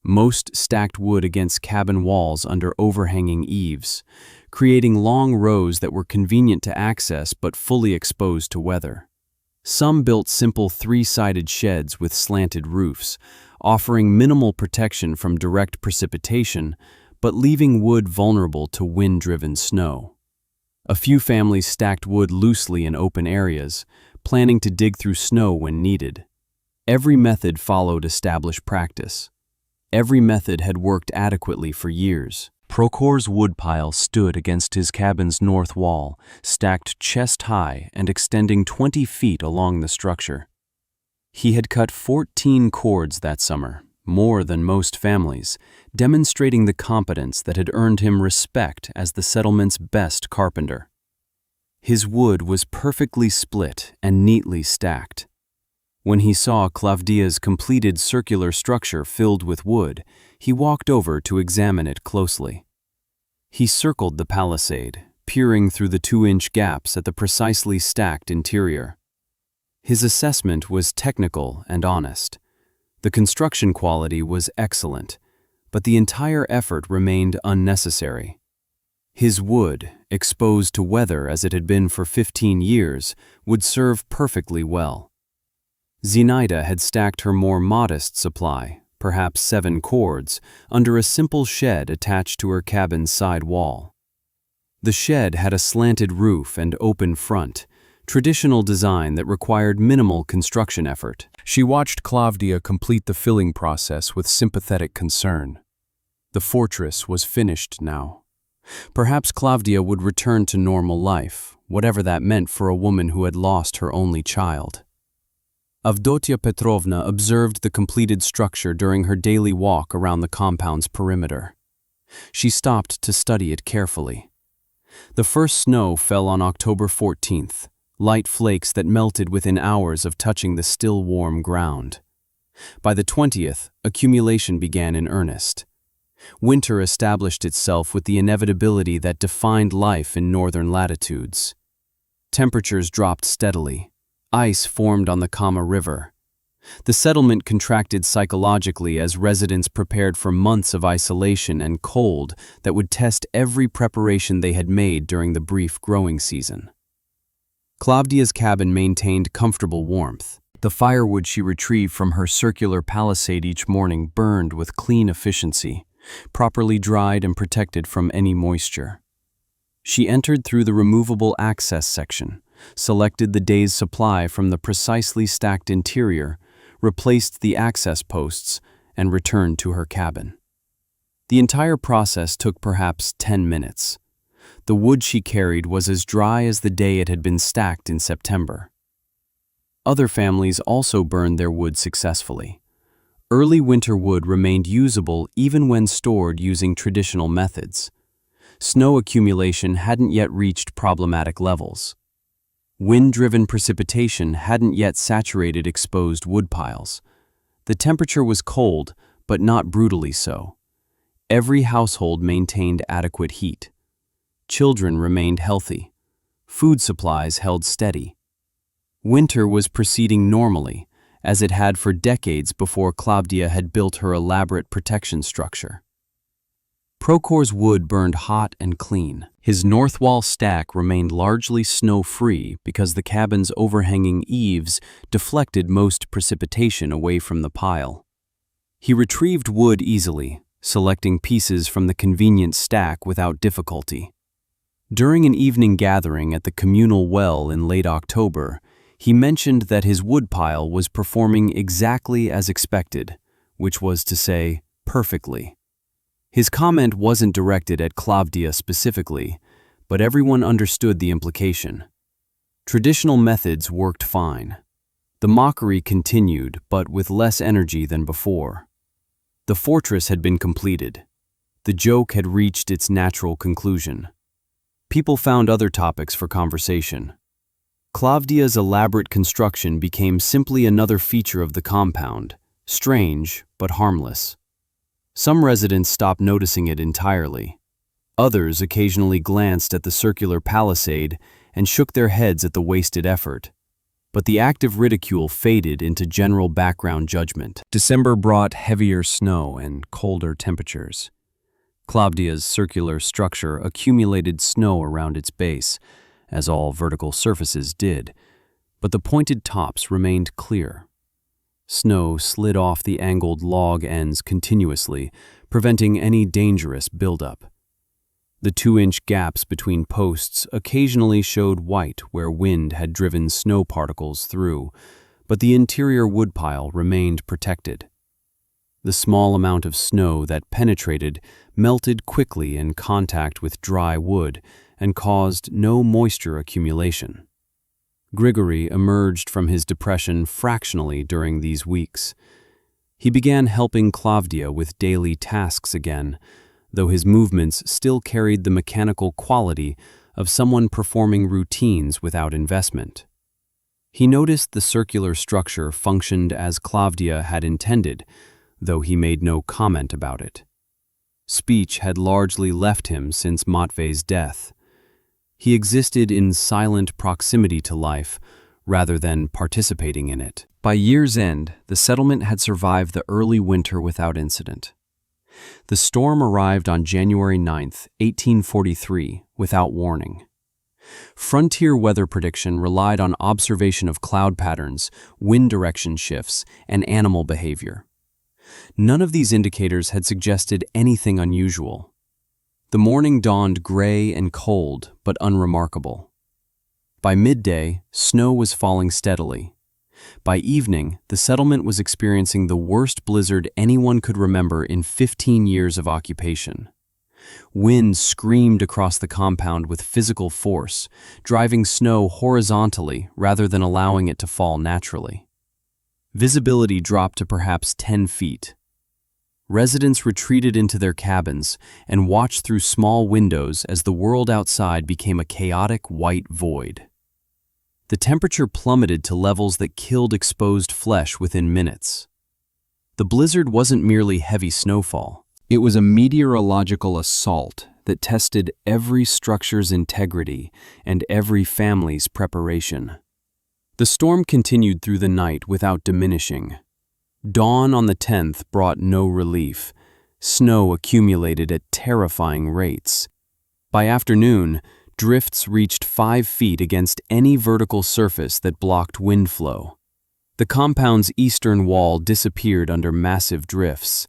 Most stacked wood against cabin walls under overhanging eaves, creating long rows that were convenient to access but fully exposed to weather. Some built simple 3-sided sheds with slanted roofs, offering minimal protection from direct precipitation but leaving wood vulnerable to wind-driven snow. A few families stacked wood loosely in open areas, planning to dig through snow when needed. Every method followed established practice. Every method had worked adequately for years. Prokhor's woodpile stood against his cabin's north wall, stacked chest-high and extending 20 feet along the structure. He had cut 14 cords that summer, more than most families, demonstrating the competence that had earned him respect as the settlement's best carpenter. His wood was perfectly split and neatly stacked. When he saw Klavdia's completed circular structure filled with wood, he walked over to examine it closely. He circled the palisade, peering through the 2-inch gaps at the precisely stacked interior. His assessment was technical and honest. The construction quality was excellent, but the entire effort remained unnecessary. His wood, exposed to weather as it had been for 15 years, would serve perfectly well. Zenaida had stacked her more modest supply, perhaps 7 cords, under a simple shed attached to her cabin's side wall. The shed had a slanted roof and open front, traditional design that required minimal construction effort. She watched Klavdia complete the filling process with sympathetic concern. The fortress was finished now. Perhaps Klavdia would return to normal life, whatever that meant for a woman who had lost her only child. Avdotia Petrovna observed the completed structure during her daily walk around the compound's perimeter. She stopped to study it carefully. The first snow fell on October 14th, light flakes that melted within hours of touching the still warm ground. By the 20th, accumulation began in earnest. Winter established itself with the inevitability that defined life in northern latitudes. Temperatures dropped steadily. Ice formed on the Kama River. The settlement contracted psychologically as residents prepared for months of isolation and cold that would test every preparation they had made during the brief growing season. Klavdia's cabin maintained comfortable warmth. The firewood she retrieved from her circular palisade each morning burned with clean efficiency, properly dried and protected from any moisture. She entered through the removable access section, selected the day's supply from the precisely stacked interior, replaced the access posts, and returned to her cabin. The entire process took perhaps 10 minutes. The wood she carried was as dry as the day it had been stacked in September. Other families also burned their wood successfully. Early winter wood remained usable even when stored using traditional methods. Snow accumulation hadn't yet reached problematic levels. Wind-driven precipitation hadn't yet saturated exposed wood piles. The temperature was cold, but not brutally so. Every household maintained adequate heat. Children remained healthy. Food supplies held steady. Winter was proceeding normally, as it had for decades before Klavdia had built her elaborate protection structure. Prokhor's wood burned hot and clean. His north wall stack remained largely snow-free because the cabin's overhanging eaves deflected most precipitation away from the pile. He retrieved wood easily, selecting pieces from the convenient stack without difficulty. During an evening gathering at the communal well in late October, he mentioned that his woodpile was performing exactly as expected, which was to say, perfectly. His comment wasn't directed at Klavdia specifically, but everyone understood the implication. Traditional methods worked fine. The mockery continued, but with less energy than before. The fortress had been completed. The joke had reached its natural conclusion. People found other topics for conversation. Klavdia's elaborate construction became simply another feature of the compound, strange but harmless. Some residents stopped noticing it entirely. Others occasionally glanced at the circular palisade and shook their heads at the wasted effort. But the active ridicule faded into general background judgment. December brought heavier snow and colder temperatures. Klavdia's circular structure accumulated snow around its base, as all vertical surfaces did, but the pointed tops remained clear. Snow slid off the angled log ends continuously, preventing any dangerous buildup. The 2-inch gaps between posts occasionally showed white where wind had driven snow particles through, but the interior woodpile remained protected. The small amount of snow that penetrated melted quickly in contact with dry wood and caused no moisture accumulation. Grigory emerged from his depression fractionally during these weeks. He began helping Klavdia with daily tasks again, though his movements still carried the mechanical quality of someone performing routines without investment. He noticed the circular structure functioned as Klavdia had intended, though he made no comment about it. Speech had largely left him since Matvei's death. He existed in silent proximity to life, rather than participating in it. By year's end, the settlement had survived the early winter without incident. The storm arrived on January 9, 1843, without warning. Frontier weather prediction relied on observation of cloud patterns, wind direction shifts, and animal behavior. None of these indicators had suggested anything unusual. The morning dawned gray and cold, but unremarkable. By midday, snow was falling steadily. By evening, the settlement was experiencing the worst blizzard anyone could remember in 15 years of occupation. Wind screamed across the compound with physical force, driving snow horizontally rather than allowing it to fall naturally. Visibility dropped to perhaps 10 feet. Residents retreated into their cabins and watched through small windows as the world outside became a chaotic white void. The temperature plummeted to levels that killed exposed flesh within minutes. The blizzard wasn't merely heavy snowfall. It was a meteorological assault that tested every structure's integrity and every family's preparation. The storm continued through the night without diminishing. Dawn on the 10th brought no relief. Snow accumulated at terrifying rates. By afternoon, drifts reached 5 feet against any vertical surface that blocked wind flow. The compound's eastern wall disappeared under massive drifts.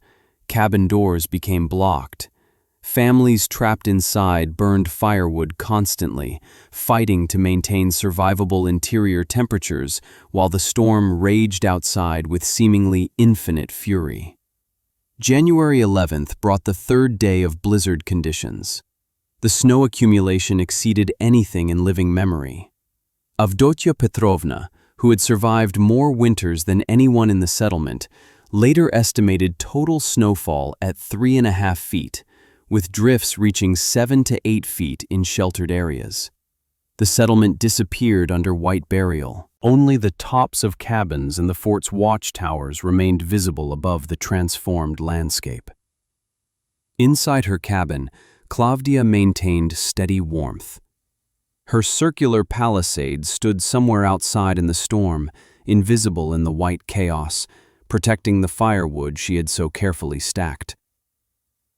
Cabin doors became blocked. Families trapped inside burned firewood constantly, fighting to maintain survivable interior temperatures while the storm raged outside with seemingly infinite fury. January 11th brought the third day of blizzard conditions. The snow accumulation exceeded anything in living memory. Avdotya Petrovna, who had survived more winters than anyone in the settlement, later estimated total snowfall at 3.5 feet, with drifts reaching 7 to 8 feet in sheltered areas. The settlement disappeared under white burial. Only the tops of cabins and the fort's watchtowers remained visible above the transformed landscape. Inside her cabin, Klavdia maintained steady warmth. Her circular palisade stood somewhere outside in the storm, invisible in the white chaos, protecting the firewood she had so carefully stacked.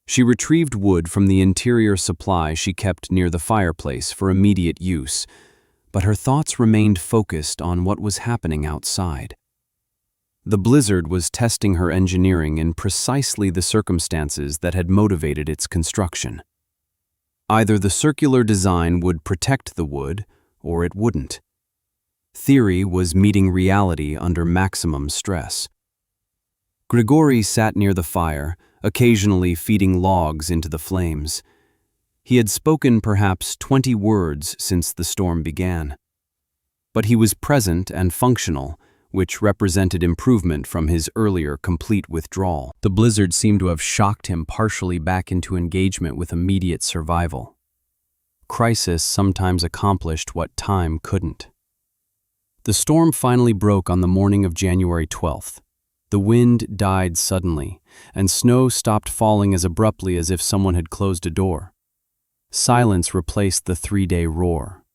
She retrieved wood from the interior supply she kept near the fireplace for immediate use, but her thoughts remained focused on what was happening outside. The blizzard was testing her engineering in precisely the circumstances that had motivated its construction. Either the circular design would protect the wood, or it wouldn't. Theory was meeting reality under maximum stress. Grigory sat near the fire, occasionally feeding logs into the flames. He had spoken perhaps 20 words since the storm began. But he was present and functional, which represented improvement from his earlier complete withdrawal. The blizzard seemed to have shocked him partially back into engagement with immediate survival. Crisis sometimes accomplished what time couldn't. The storm finally broke on the morning of January 12th. The wind died suddenly, and snow stopped falling as abruptly as if someone had closed a door. Silence replaced the 3-day roar.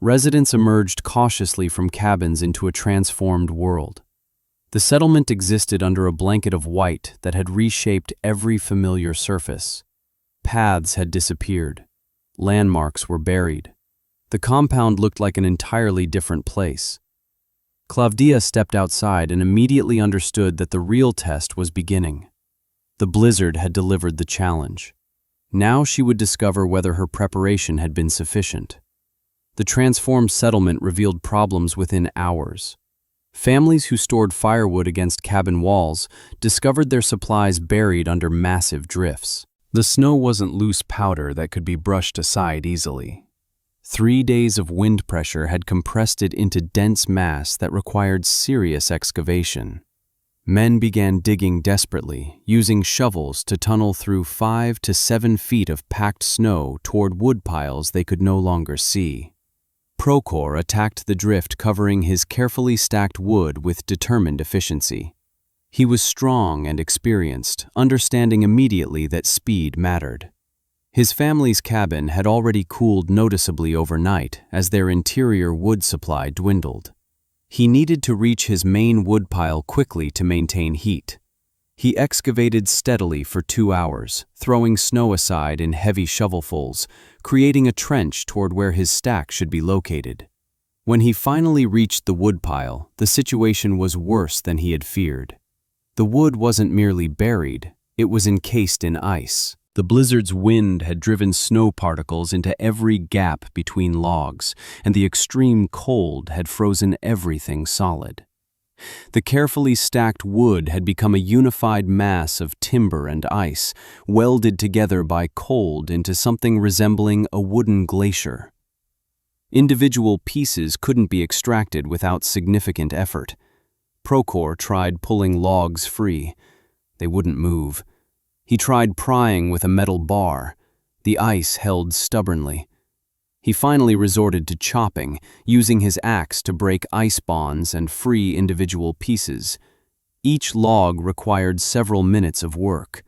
Residents emerged cautiously from cabins into a transformed world. The settlement existed under a blanket of white that had reshaped every familiar surface. Paths had disappeared. Landmarks were buried. The compound looked like an entirely different place. Klavdia stepped outside and immediately understood that the real test was beginning. The blizzard had delivered the challenge. Now she would discover whether her preparation had been sufficient. The transformed settlement revealed problems within hours. Families who stored firewood against cabin walls discovered their supplies buried under massive drifts. The snow wasn't loose powder that could be brushed aside easily. 3 days of wind pressure had compressed it into dense mass that required serious excavation. Men began digging desperately, using shovels to tunnel through 5 to 7 feet of packed snow toward wood piles they could no longer see. Prokhor attacked the drift covering his carefully stacked wood with determined efficiency. He was strong and experienced, understanding immediately that speed mattered. His family's cabin had already cooled noticeably overnight as their interior wood supply dwindled. He needed to reach his main woodpile quickly to maintain heat. He excavated steadily for 2 hours, throwing snow aside in heavy shovelfuls, creating a trench toward where his stack should be located. When he finally reached the woodpile, the situation was worse than he had feared. The wood wasn't merely buried, it was encased in ice. The blizzard's wind had driven snow particles into every gap between logs, and the extreme cold had frozen everything solid. The carefully stacked wood had become a unified mass of timber and ice, welded together by cold into something resembling a wooden glacier. Individual pieces couldn't be extracted without significant effort. Prochor tried pulling logs free. They wouldn't move. He tried prying with a metal bar. The ice held stubbornly. He finally resorted to chopping, using his axe to break ice bonds and free individual pieces. Each log required several minutes of work.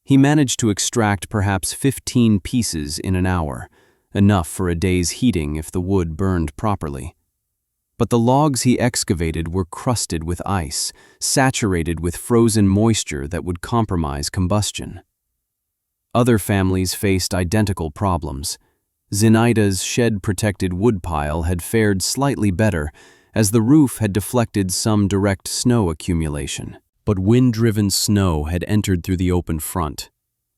He managed to extract perhaps 15 pieces in an hour, enough for a day's heating if the wood burned properly. But the logs he excavated were crusted with ice, saturated with frozen moisture that would compromise combustion. Other families faced identical problems. Zinaida's shed-protected woodpile had fared slightly better, as the roof had deflected some direct snow accumulation. But wind-driven snow had entered through the open front,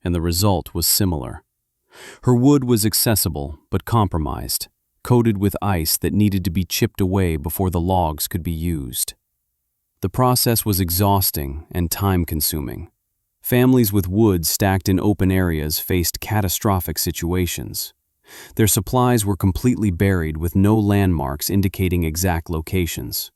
and the result was similar. Her wood was accessible, but compromised, coated with ice that needed to be chipped away before the logs could be used. The process was exhausting and time-consuming. Families with wood stacked in open areas faced catastrophic situations. Their supplies were completely buried with no landmarks indicating exact locations.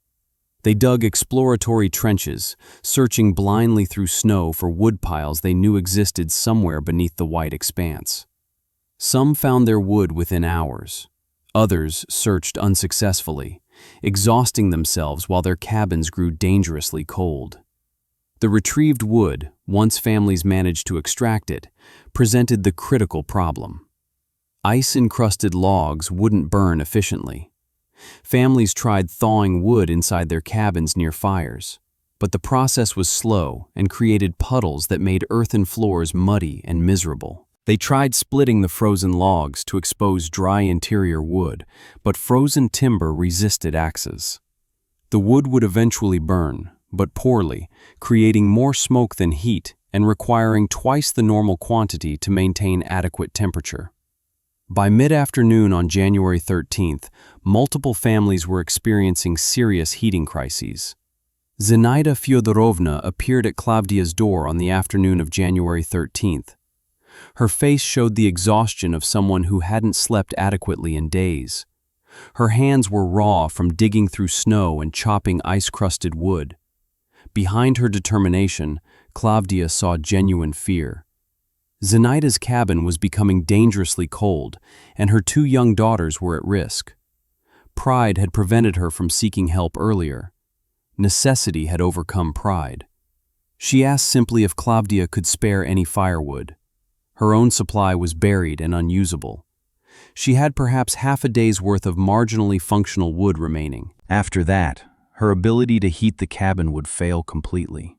They dug exploratory trenches, searching blindly through snow for wood piles they knew existed somewhere beneath the white expanse. Some found their wood within hours. Others searched unsuccessfully, exhausting themselves while their cabins grew dangerously cold. The retrieved wood, once families managed to extract it, presented the critical problem. Ice-encrusted logs wouldn't burn efficiently. Families tried thawing wood inside their cabins near fires, but the process was slow and created puddles that made earthen floors muddy and miserable. They tried splitting the frozen logs to expose dry interior wood, but frozen timber resisted axes. The wood would eventually burn, but poorly, creating more smoke than heat and requiring twice the normal quantity to maintain adequate temperature. By mid-afternoon on January 13th, multiple families were experiencing serious heating crises. Zinaida Fyodorovna appeared at Klavdia's door on the afternoon of January 13th. Her face showed the exhaustion of someone who hadn't slept adequately in days. Her hands were raw from digging through snow and chopping ice-crusted wood. Behind her determination, Klavdia saw genuine fear. Zinaida's cabin was becoming dangerously cold, and her 2 young daughters were at risk. Pride had prevented her from seeking help earlier. Necessity had overcome pride. She asked simply if Klavdia could spare any firewood. Her own supply was buried and unusable. She had perhaps half a day's worth of marginally functional wood remaining. After that, her ability to heat the cabin would fail completely.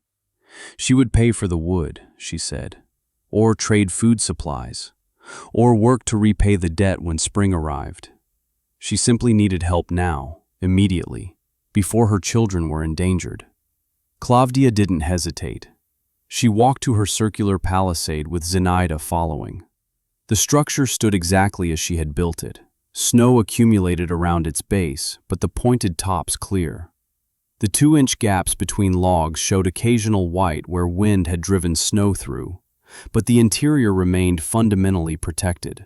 She would pay for the wood, she said, or trade food supplies, or work to repay the debt when spring arrived. She simply needed help now, immediately, before her children were endangered. Klavdia didn't hesitate. She walked to her circular palisade with Zinaida following. The structure stood exactly as she had built it. Snow accumulated around its base, but the pointed tops clear. The 2-inch gaps between logs showed occasional white where wind had driven snow through, but the interior remained fundamentally protected.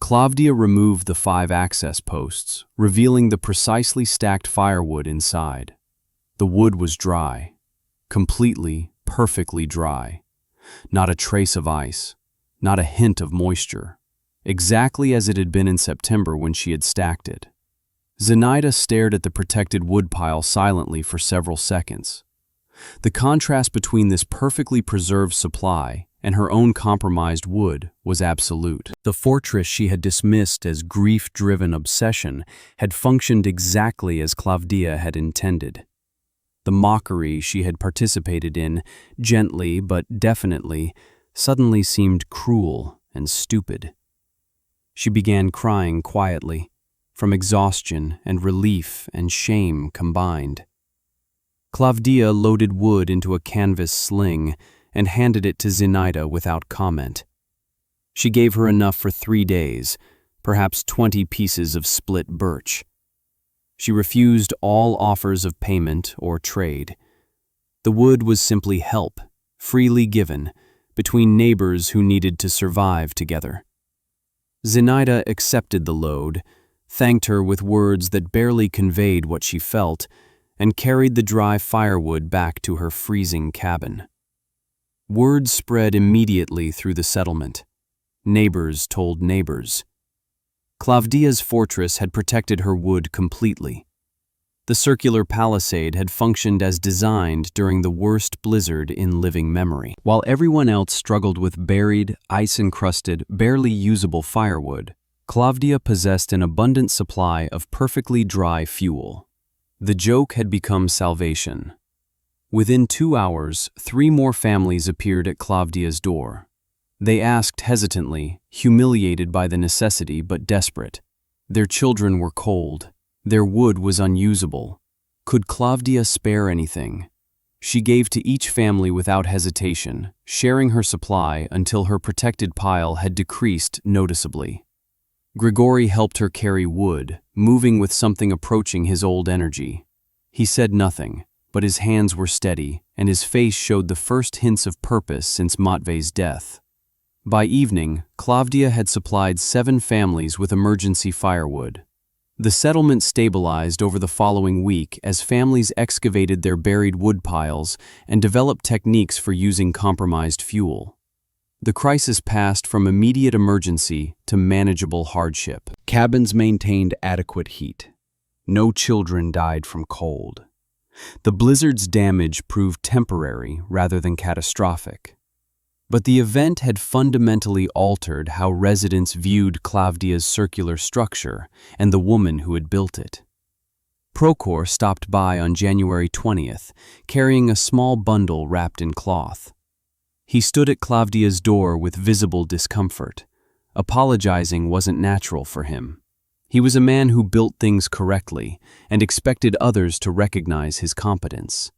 Klavdia removed the 5 access posts, revealing the precisely stacked firewood inside. The wood was dry, completely, perfectly dry. Not a trace of ice, not a hint of moisture, exactly as it had been in September when she had stacked it. Zinaida stared at the protected woodpile silently for several seconds. The contrast between this perfectly preserved supply and her own compromised wood was absolute. The fortress she had dismissed as grief-driven obsession had functioned exactly as Klavdia had intended. The mockery she had participated in, gently but definitely, suddenly seemed cruel and stupid. She began crying quietly, from exhaustion and relief and shame combined. Klavdia loaded wood into a canvas sling and handed it to Zinaida without comment. She gave her enough for 3 days, perhaps 20 pieces of split birch. She refused all offers of payment or trade. The wood was simply help, freely given, between neighbors who needed to survive together. Zinaida accepted the load, thanked her with words that barely conveyed what she felt, and carried the dry firewood back to her freezing cabin. Word spread immediately through the settlement. Neighbors told neighbors. Klavdia's fortress had protected her wood completely. The circular palisade had functioned as designed during the worst blizzard in living memory. While everyone else struggled with buried, ice-encrusted, barely usable firewood, Klavdia possessed an abundant supply of perfectly dry fuel. The joke had become salvation. Within 2 hours, 3 more families appeared at Klavdia's door. They asked hesitantly, humiliated by the necessity but desperate. Their children were cold. Their wood was unusable. Could Klavdia spare anything? She gave to each family without hesitation, sharing her supply until her protected pile had decreased noticeably. Grigori helped her carry wood, moving with something approaching his old energy. He said nothing, but his hands were steady, and his face showed the first hints of purpose since Matvei's death. By evening, Klavdia had supplied 7 families with emergency firewood. The settlement stabilized over the following week as families excavated their buried wood piles and developed techniques for using compromised fuel. The crisis passed from immediate emergency to manageable hardship. Cabins maintained adequate heat. No children died from cold. The blizzard's damage proved temporary rather than catastrophic. But the event had fundamentally altered how residents viewed Klavdia's circular structure and the woman who had built it. Prokhor stopped by on January 20th, carrying a small bundle wrapped in cloth. He stood at Klavdia's door with visible discomfort. Apologizing wasn't natural for him. He was a man who built things correctly and expected others to recognize his competence.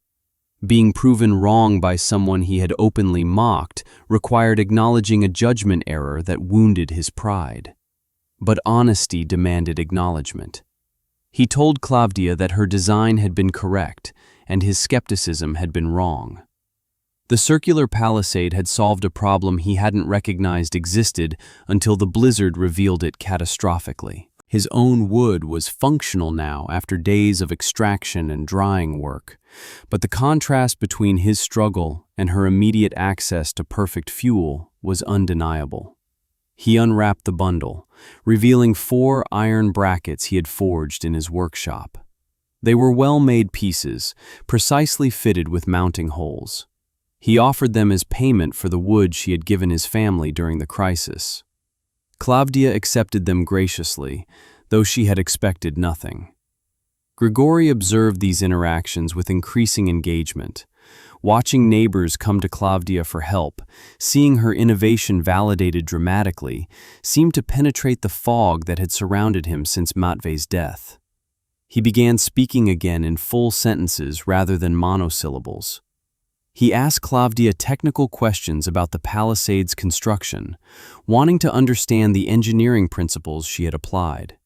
Being proven wrong by someone he had openly mocked required acknowledging a judgment error that wounded his pride. But honesty demanded acknowledgement. He told Klavdia that her design had been correct and his skepticism had been wrong. The circular palisade had solved a problem he hadn't recognized existed until the blizzard revealed it catastrophically. His own wood was functional now after days of extraction and drying work, but the contrast between his struggle and her immediate access to perfect fuel was undeniable. He unwrapped the bundle, revealing 4 iron brackets he had forged in his workshop. They were well-made pieces, precisely fitted with mounting holes. He offered them as payment for the wood she had given his family during the crisis. Klavdia accepted them graciously, though she had expected nothing. Grigori observed these interactions with increasing engagement. Watching neighbors come to Klavdia for help, seeing her innovation validated dramatically, seemed to penetrate the fog that had surrounded him since Matvei's death. He began speaking again in full sentences rather than monosyllables. He asked Klavdia technical questions about the palisade's construction, wanting to understand the engineering principles she had applied.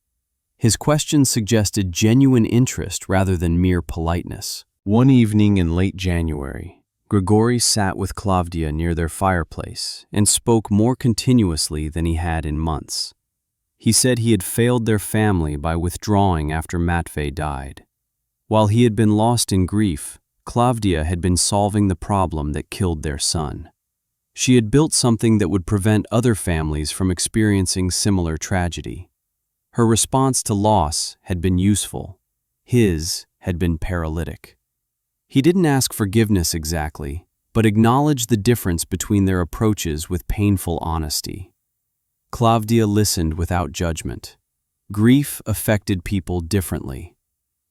His questions suggested genuine interest rather than mere politeness. One evening in late January, Grigori sat with Klavdia near their fireplace and spoke more continuously than he had in months. He said he had failed their family by withdrawing after Matvei died. While he had been lost in grief, Klavdia had been solving the problem that killed their son. She had built something that would prevent other families from experiencing similar tragedy. Her response to loss had been useful. His had been paralytic. He didn't ask forgiveness exactly, but acknowledged the difference between their approaches with painful honesty. Klavdia listened without judgment. Grief affected people differently.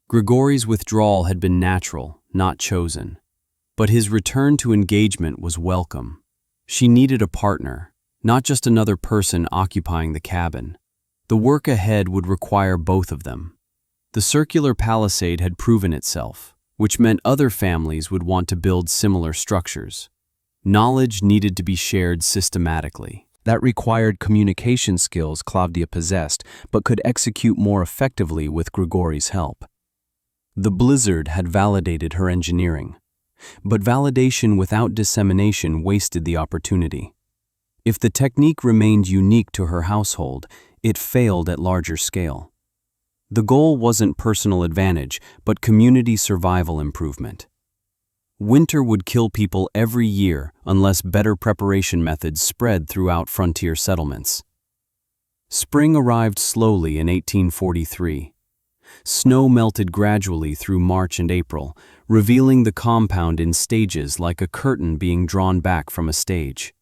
Grigori's withdrawal had been natural, not chosen. But his return to engagement was welcome. She needed a partner, not just another person occupying the cabin. The work ahead would require both of them. The circular palisade had proven itself, which meant other families would want to build similar structures. Knowledge needed to be shared systematically. That required communication skills Klavdia possessed, but could execute more effectively with Grigori's help. The blizzard had validated her engineering, but validation without dissemination wasted the opportunity. If the technique remained unique to her household, it failed at larger scale. The goal wasn't personal advantage, but community survival improvement. Winter would kill people every year unless better preparation methods spread throughout frontier settlements. Spring arrived slowly in 1843. Snow melted gradually through March and April, revealing the compound in stages like a curtain being drawn back from a stage.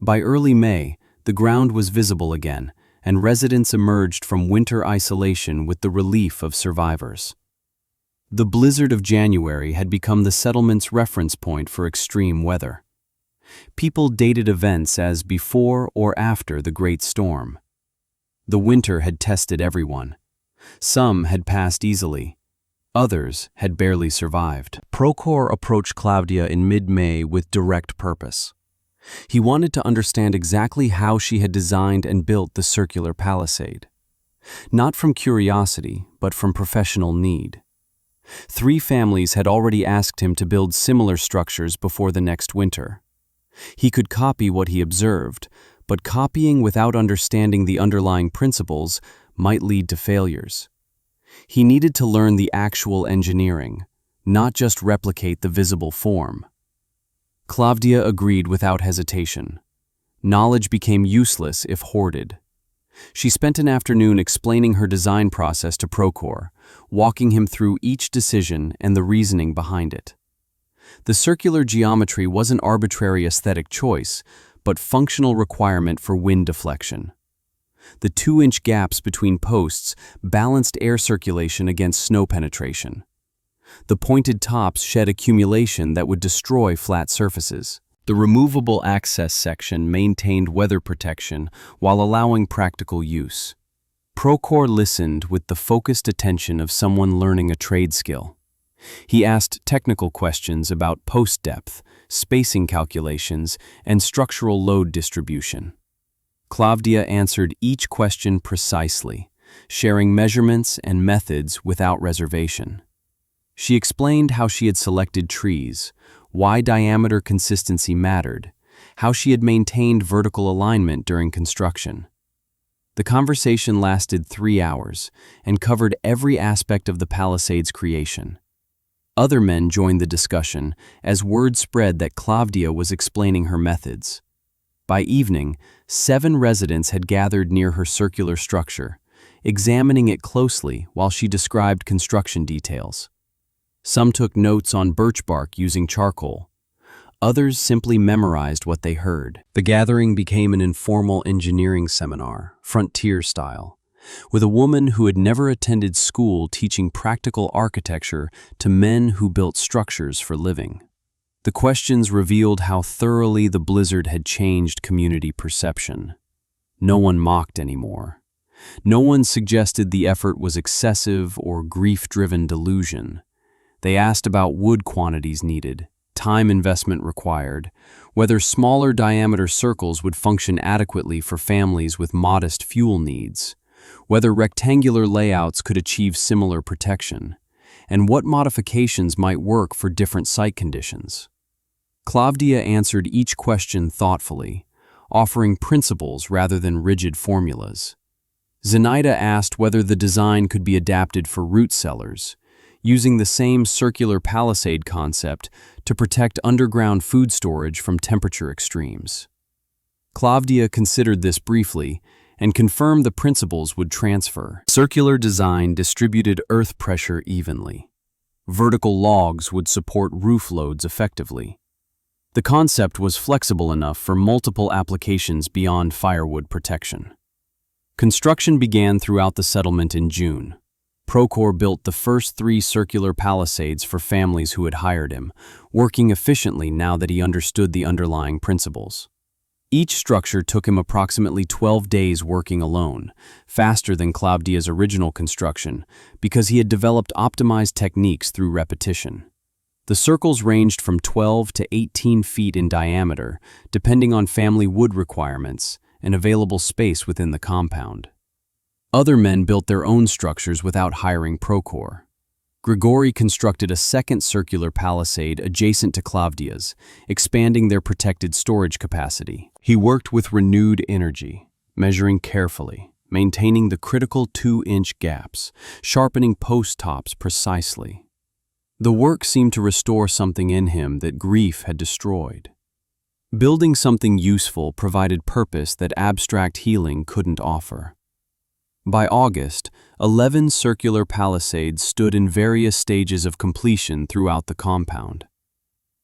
By early May, the ground was visible again, and residents emerged from winter isolation with the relief of survivors. The blizzard of January had become the settlement's reference point for extreme weather. People dated events as before or after the Great Storm. The winter had tested everyone. Some had passed easily. Others had barely survived. Prokhor approached Klavdia in mid-May with direct purpose. He wanted to understand exactly how she had designed and built the circular palisade. Not from curiosity, but from professional need. 3 families had already asked him to build similar structures before the next winter. He could copy what he observed, but copying without understanding the underlying principles might lead to failures. He needed to learn the actual engineering, not just replicate the visible form. Klavdia agreed without hesitation. Knowledge became useless if hoarded. She spent an afternoon explaining her design process to Prokhor, walking him through each decision and the reasoning behind it. The circular geometry wasn't arbitrary aesthetic choice, but functional requirement for wind deflection. The 2-inch gaps between posts balanced air circulation against snow penetration. The pointed tops shed accumulation that would destroy flat surfaces. The removable access section maintained weather protection while allowing practical use. Prokhor listened with the focused attention of someone learning a trade skill. He asked technical questions about post depth, spacing calculations, and structural load distribution. Klavdia answered each question precisely, sharing measurements and methods without reservation. She explained how she had selected trees, why diameter consistency mattered, how she had maintained vertical alignment during construction. The conversation lasted 3 hours and covered every aspect of the palisade's creation. Other men joined the discussion as word spread that Klavdia was explaining her methods. By evening, 7 residents had gathered near her circular structure, examining it closely while she described construction details. Some took notes on birch bark using charcoal. Others simply memorized what they heard. The gathering became an informal engineering seminar, frontier style, with a woman who had never attended school teaching practical architecture to men who built structures for living. The questions revealed how thoroughly the blizzard had changed community perception. No one mocked anymore. No one suggested the effort was excessive or grief-driven delusion. They asked about wood quantities needed, time investment required, whether smaller diameter circles would function adequately for families with modest fuel needs, whether rectangular layouts could achieve similar protection, and what modifications might work for different site conditions. Klavdia answered each question thoughtfully, offering principles rather than rigid formulas. Zenaida asked whether the design could be adapted for root cellars, using the same circular palisade concept to protect underground food storage from temperature extremes. Klavdia considered this briefly and confirmed the principles would transfer. Circular design distributed earth pressure evenly. Vertical logs would support roof loads effectively. The concept was flexible enough for multiple applications beyond firewood protection. Construction began throughout the settlement in June. Prochor built the first 3 circular palisades for families who had hired him, working efficiently now that he understood the underlying principles. Each structure took him approximately 12 days working alone, faster than Clavdia's original construction, because he had developed optimized techniques through repetition. The circles ranged from 12 to 18 feet in diameter, depending on family wood requirements and available space within the compound. Other men built their own structures without hiring Prochor. Grigori constructed a second circular palisade adjacent to Clavdia's, expanding their protected storage capacity. He worked with renewed energy, measuring carefully, maintaining the critical 2-inch gaps, sharpening post tops precisely. The work seemed to restore something in him that grief had destroyed. Building something useful provided purpose that abstract healing couldn't offer. By August, 11 circular palisades stood in various stages of completion throughout the compound.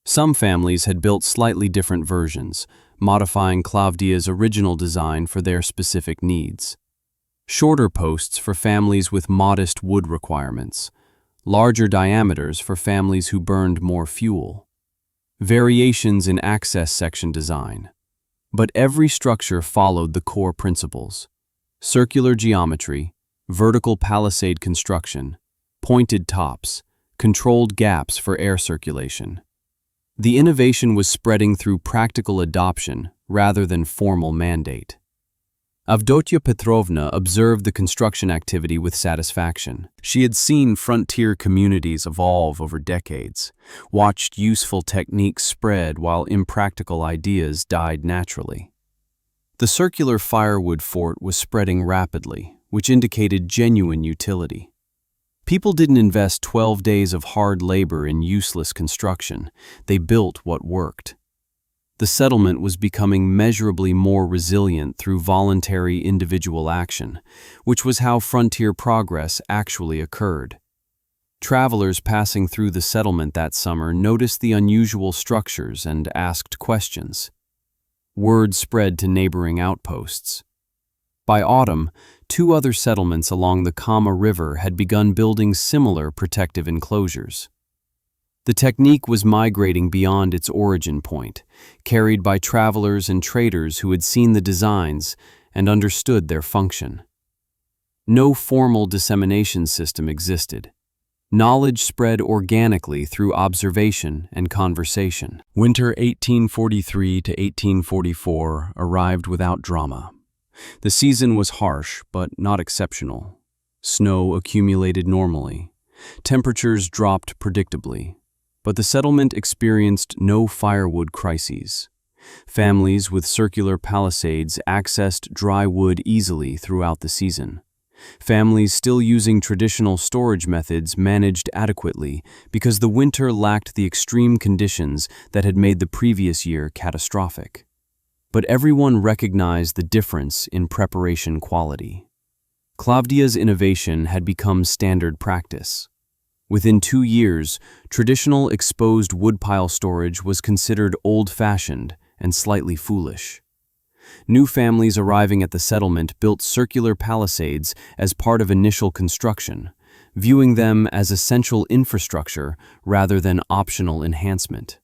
Some families had built slightly different versions, modifying Clavdia's original design for their specific needs. Shorter posts for families with modest wood requirements, larger diameters for families who burned more fuel. Variations in access section design. But every structure followed the core principles: circular geometry, vertical palisade construction, pointed tops, controlled gaps for air circulation. The innovation was spreading through practical adoption rather than formal mandate. Avdotya Petrovna observed the construction activity with satisfaction. She had seen frontier communities evolve over decades, watched useful techniques spread while impractical ideas died naturally. The circular firewood fort was spreading rapidly, which indicated genuine utility. People didn't invest 12 days of hard labor in useless construction. They built what worked. The settlement was becoming measurably more resilient through voluntary individual action, which was how frontier progress actually occurred. Travelers passing through the settlement that summer noticed the unusual structures and asked questions. Word spread to neighboring outposts. By autumn, 2 other settlements along the Kama River had begun building similar protective enclosures. The technique was migrating beyond its origin point, carried by travelers and traders who had seen the designs and understood their function. No formal dissemination system existed. Knowledge spread organically through observation and conversation. Winter 1843 to 1844 arrived without drama. The season was harsh, but not exceptional. Snow accumulated normally. Temperatures dropped predictably. But the settlement experienced no firewood crises. Families with circular palisades accessed dry wood easily throughout the season. Families still using traditional storage methods managed adequately because the winter lacked the extreme conditions that had made the previous year catastrophic. But everyone recognized the difference in preparation quality. Clavdia's innovation had become standard practice. Within 2 years, traditional exposed woodpile storage was considered old-fashioned and slightly foolish. New families arriving at the settlement built circular palisades as part of initial construction, viewing them as essential infrastructure rather than optional enhancement.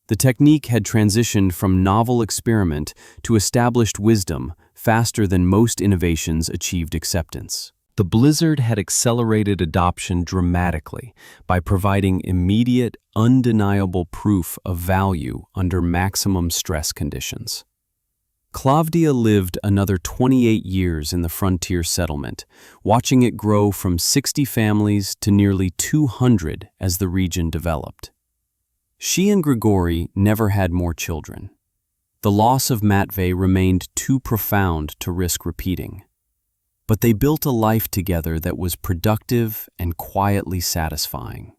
The technique had transitioned from novel experiment to established wisdom faster than most innovations achieved acceptance. The blizzard had accelerated adoption dramatically by providing immediate, undeniable proof of value under maximum stress conditions. Clavdia lived another 28 years in the frontier settlement, watching it grow from 60 families to nearly 200 as the region developed. She and Grigori never had more children. The loss of Matvey remained too profound to risk repeating. But they built a life together that was productive and quietly satisfying.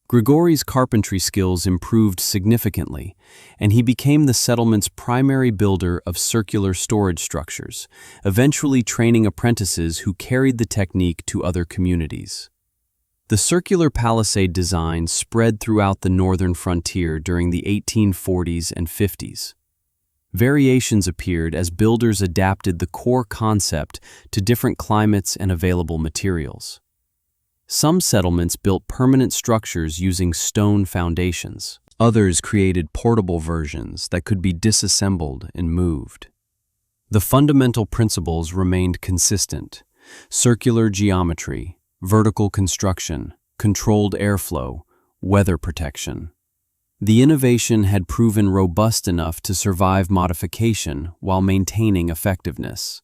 Grigori's carpentry skills improved significantly, and he became the settlement's primary builder of circular storage structures, eventually training apprentices who carried the technique to other communities. The circular palisade design spread throughout the northern frontier during the 1840s and 50s. Variations appeared as builders adapted the core concept to different climates and available materials. Some settlements built permanent structures using stone foundations. Others created portable versions that could be disassembled and moved. The fundamental principles remained consistent: circular geometry, vertical construction, controlled airflow, weather protection. The innovation had proven robust enough to survive modification while maintaining effectiveness.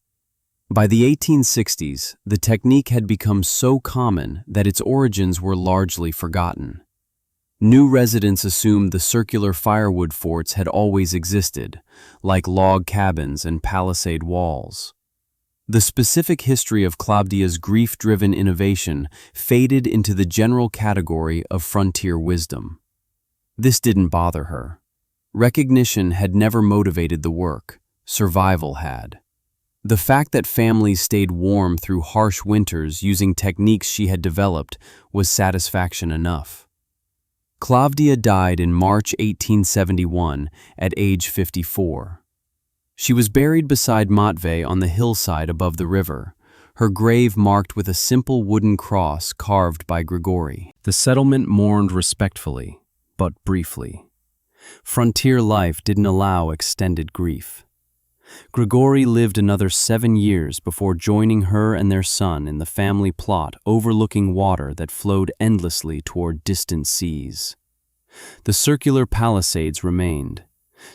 By the 1860s, the technique had become so common that its origins were largely forgotten. New residents assumed the circular firewood forts had always existed, like log cabins and palisade walls. The specific history of Klavdia's grief-driven innovation faded into the general category of frontier wisdom. This didn't bother her. Recognition had never motivated the work; survival had. The fact that families stayed warm through harsh winters using techniques she had developed was satisfaction enough. Klavdia died in March 1871 at age 54. She was buried beside Matvei on the hillside above the river, her grave marked with a simple wooden cross carved by Grigori. The settlement mourned respectfully, but briefly. Frontier life didn't allow extended grief. Grigori lived another 7 years before joining her and their son in the family plot overlooking water that flowed endlessly toward distant seas. The circular palisades remained.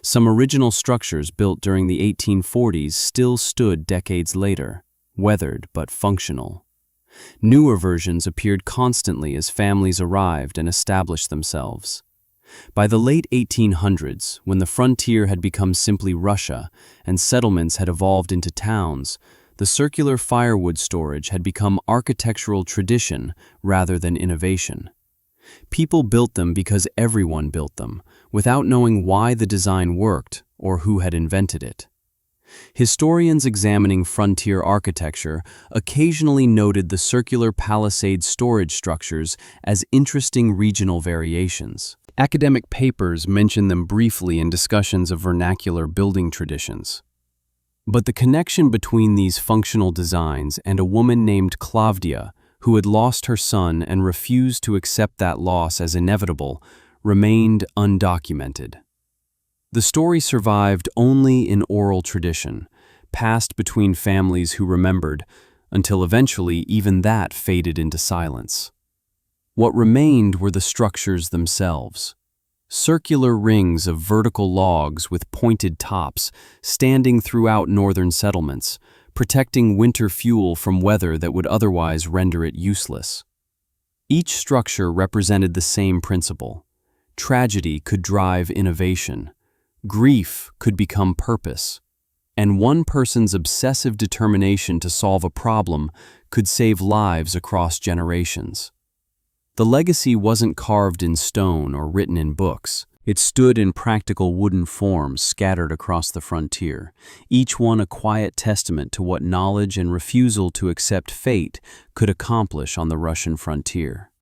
Some original structures built during the 1840s still stood decades later, weathered but functional. Newer versions appeared constantly as families arrived and established themselves. By the late 1800s, when the frontier had become simply Russia and settlements had evolved into towns, the circular firewood storage had become architectural tradition rather than innovation. People built them because everyone built them, without knowing why the design worked or who had invented it. Historians examining frontier architecture occasionally noted the circular palisade storage structures as interesting regional variations. Academic papers mention them briefly in discussions of vernacular building traditions. But the connection between these functional designs and a woman named Klavdia, who had lost her son and refused to accept that loss as inevitable, remained undocumented. The story survived only in oral tradition, passed between families who remembered, until eventually even that faded into silence. What remained were the structures themselves. Circular rings of vertical logs with pointed tops standing throughout northern settlements, protecting winter fuel from weather that would otherwise render it useless. Each structure represented the same principle. Tragedy could drive innovation. Grief could become purpose. And one person's obsessive determination to solve a problem could save lives across generations. The legacy wasn't carved in stone or written in books. It stood in practical wooden forms scattered across the frontier, each one a quiet testament to what knowledge and refusal to accept fate could accomplish on the Russian frontier.